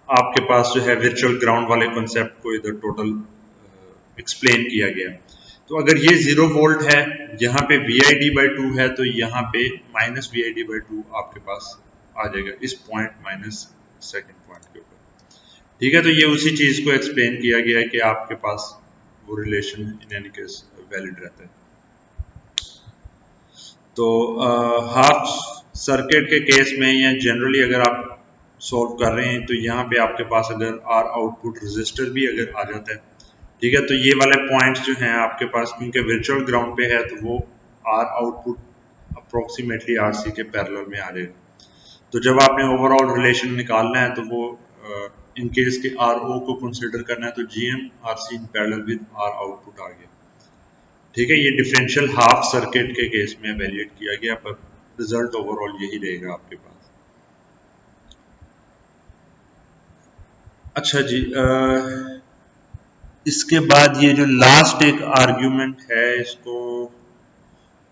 [SPEAKER 1] आपके पास जो है वर्चुअल ग्राउंड वाले कॉन्सेप्ट को इधर टोटल एक्सप्लेन किया गया। तो अगर ये 0 वोल्ट है, यहाँ पे VID/2 है, तो यहाँ पे माइनस VID/2 आपके पास आ जाएगा इस पॉइंट माइनस सेकेंड पॉइंट के ऊपर। ठीक है, तो ये उसी चीज को एक्सप्लेन किया गया है कि आपके पास वो relation in any case valid रहता है। तो हाफ सर्किट के केस में या जनरली अगर आप सॉल्व कर रहे हैं तो यहाँ पे आपके पास अगर आर आउटपुट रेजिस्टर भी अगर आ जाता है, ठीक है, तो ये वाले पॉइंट्स जो हैं आपके पास क्योंकि वर्चुअल ग्राउंड पे है तो वो आर आउटपुट अप्रोक्सीमेटली आरसी के पैरेलल में आ जाएगा। तो जब आपने ओवरऑल रिलेशन निकालना है तो वो इन केस के आर ओ को कंसिडर करना है तो GM RC in parallel with R output आ गया। ठीक है, ये डिफरेंशियल हाफ सर्किट के केस में एवेल्यूएट किया गया, पर रिजल्ट ओवरऑल यही रहेगा आपके पास। अच्छा जी, इसके बाद ये जो लास्ट एक आर्ग्यूमेंट है इसको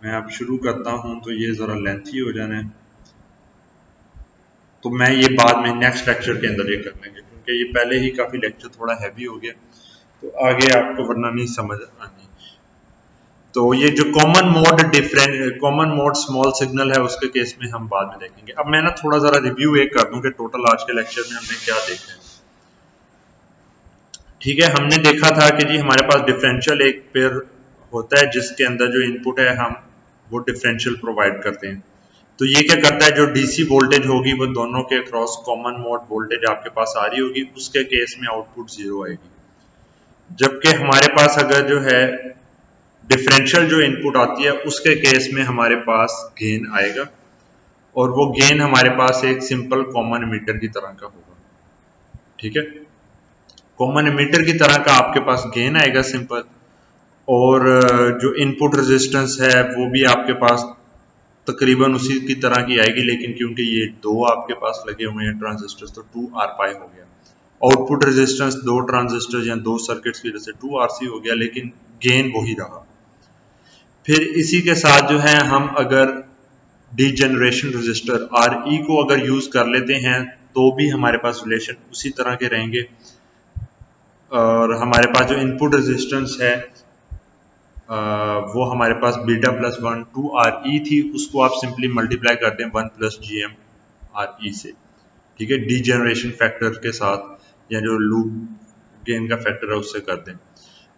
[SPEAKER 1] मैं अब शुरू करता हूं तो ये जरा लेंथी हो जाना है, तो मैं ये बाद में नेक्स्ट लेक्चर के अंदर ये कर लेंगे क्योंकि ये पहले ही काफी लेक्चर थोड़ा हैवी हो गया, तो आगे आपको वरना नहीं समझ आनी। तो ये जो कॉमन मोड स्मॉल सिग्नल है उसके केस में हम बाद में देखेंगे। अब मैं ना थोड़ा जरा रिव्यू एक कर दूं कि टोटल आज के लेक्चर में हमने क्या देखा है। ठीक है, हमने देखा था कि जी हमारे पास डिफरेंशियल एक पेयर होता है जिसके अंदर जो इनपुट है हम वो डिफरेंशियल प्रोवाइड करते हैं। तो ये क्या करता है, जो डीसी वोल्टेज होगी वो दोनों के क्रॉस कॉमन मोड वोल्टेज आपके पास आ रही होगी, उसके केस में आउटपुट 0 आएगी। जबकि हमारे पास अगर जो है डिफरेंशियल जो इनपुट आती है उसके केस में हमारे पास गेन आएगा, और वो गेन हमारे पास एक सिंपल कॉमन एमिटर की तरह का होगा। ठीक है, कॉमन एमिटर की तरह का आपके पास गेन आएगा सिंपल, और जो इनपुट रेजिस्टेंस है वो भी आपके पास तकरीबन उसी की तरह की आएगी, लेकिन क्योंकि ये दो आपके पास लगे हुए हैं ट्रांजिस्टर्स तो 2R पाई हो गया। आउटपुट रेजिस्टेंस दो ट्रांजिस्टर या दो सर्किट्स की वजह से 2RC हो गया, लेकिन गेन वही रहा। फिर इसी के साथ जो है हम अगर डीजेनरेशन रजिस्टर RE को अगर यूज कर लेते हैं तो भी हमारे पास रिलेशन उसी तरह के रहेंगे, और हमारे पास जो इनपुट रेजिस्टेंस है वो हमारे पास β+1 2RE थी, उसको आप सिंपली मल्टीप्लाई कर दें 1 + GM RE से। ठीक है, डीजेनरेशन फैक्टर के साथ या जो लूप गेन का फैक्टर है उससे कर दें,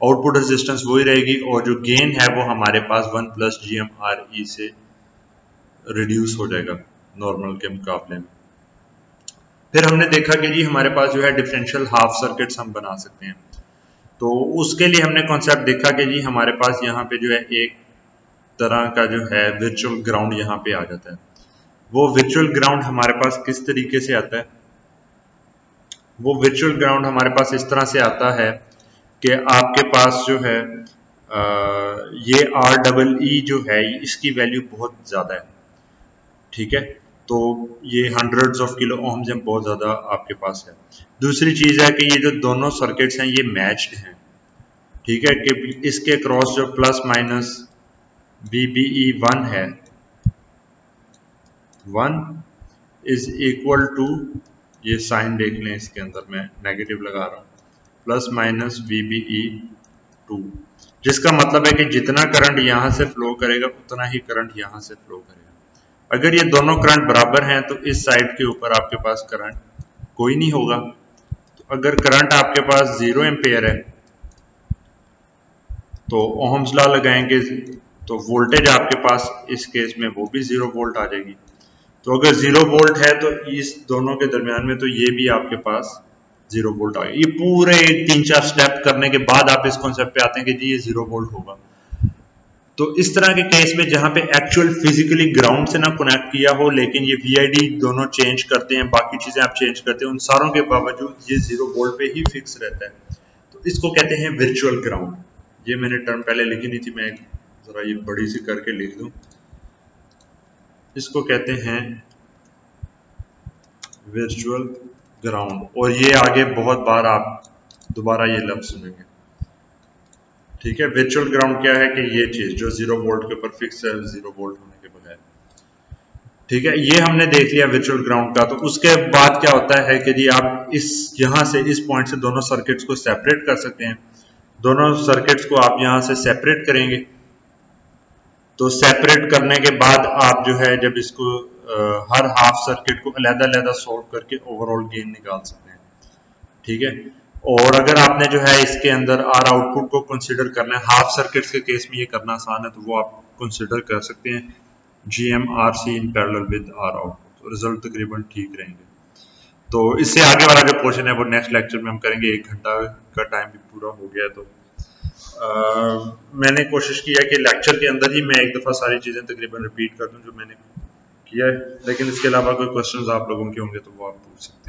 [SPEAKER 1] आउटपुट रेजिस्टेंस वही रहेगी और जो गेन है वो हमारे पास 1 + GM RE से रिड्यूस हो जाएगा नॉर्मल के मुकाबले में। फिर हमने देखा कि जी हमारे पास जो है डिफरेंशियल हाफ सर्किट्स हम बना सकते हैं, तो उसके लिए हमने कॉन्सेप्ट देखा कि जी हमारे पास यहाँ पे जो है एक तरह का जो है वर्चुअल ग्राउंड यहाँ पे आ जाता है। वो वर्चुअल ग्राउंड हमारे पास किस तरीके से आता है, वो वर्चुअल ग्राउंड हमारे पास इस तरह से आता है कि आपके पास जो है ये REE जो है इसकी वैल्यू बहुत ज़्यादा है। ठीक है, तो ये हंड्रेड्स ऑफ किलो ओम्स में बहुत ज़्यादा आपके पास है। दूसरी चीज़ है कि ये जो दोनों सर्किट्स हैं ये मैच्ड हैं। ठीक है, कि इसके क्रॉस जो प्लस माइनस VBE 1 है, 1 इज इक्वल टू, ये साइन देख लें इसके अंदर मैं नेगेटिव लगा रहा हूँ, प्लस माइनस VBE 2, जिसका मतलब है कि जितना करंट यहाँ से फ्लो करेगा उतना ही करंट यहाँ से फ्लो करेगा। अगर ये दोनों करंट बराबर हैं तो इस साइड के ऊपर आपके पास करंट कोई नहीं होगा। तो अगर करंट आपके पास 0 एम्पेयर है तो ओहम्स लॉ लगाएंगे तो वोल्टेज आपके पास इस केस में वो भी 0 वोल्ट आ जाएगी। तो अगर 0 वोल्ट है तो इस दोनों के दरमियान में तो ये भी आपके पास 0 वोल्ट आ गया। ये पूरे 3-4 स्टेप करने के बाद आप इस कॉन्सेप्ट पे आते हैं कि जी ये 0 वोल्ट होगा। तो इस तरह के केस में जहां पे एक्चुअल फिजिकली ग्राउंड से ना कनेक्ट किया हो, लेकिन ये वीआईडी दोनों चेंज करते हैं, बाकी चीजें आप चेंज करते हैं, उन सारों के बावजूद ये 0 वोल्ट पे ही फिक्स रहता है, तो इसको कहते हैं वर्चुअल ग्राउंड। ये मैंने टर्म पहले लिखी नहीं थी, मैं जरा ये बड़ी सी करके लिख दूं। इसको कहते हैं वर्चुअल ग्राउंड, और ये आगे बहुत बार आप दोबारा ये लफ्ज सुनेंगे। ठीक है, वर्चुअल ग्राउंड क्या है कि ये चीज जो 0 वोल्ट के ऊपर फिक्स है, 0 वोल्ट होने के बगैर। ठीक है, ये हमने देख लिया वर्चुअल ग्राउंड का। तो उसके बाद क्या होता है कि जी आप इस यहां से इस पॉइंट से दोनों सर्किट्स को सेपरेट कर सकते हैं। दोनों सर्किट्स को आप यहां से सेपरेट करेंगे, तो सेपरेट करने के बाद आप जो है जब इसको हर हाफ सर्किट को अलग-अलग सॉल्व करके ओवरऑल गेन निकाल सकते हैं। ठीक है, और अगर आपने जो है इसके अंदर आर आउटपुट को कंसिडर करना है, हाफ सर्किट्स के केस में ये करना आसान है, तो वो आप कंसिडर कर सकते हैं GM RC in parallel with R output, तो रिजल्ट तकरीबन ठीक रहेंगे। तो इससे आगे वाला जो पोर्शन है वो नेक्स्ट लेक्चर में हम करेंगे। 1 घंटा का टाइम भी पूरा हो गया, तो मैंने कोशिश की है कि लेक्चर के अंदर ही मैं एक दफ़ा सारी चीज़ें तकरीबन रिपीट कर दूं जो मैंने किया है, लेकिन इसके अलावा कोई क्वेश्चंस आप लोगों के होंगे तो वो आप पूछ सकते हैं।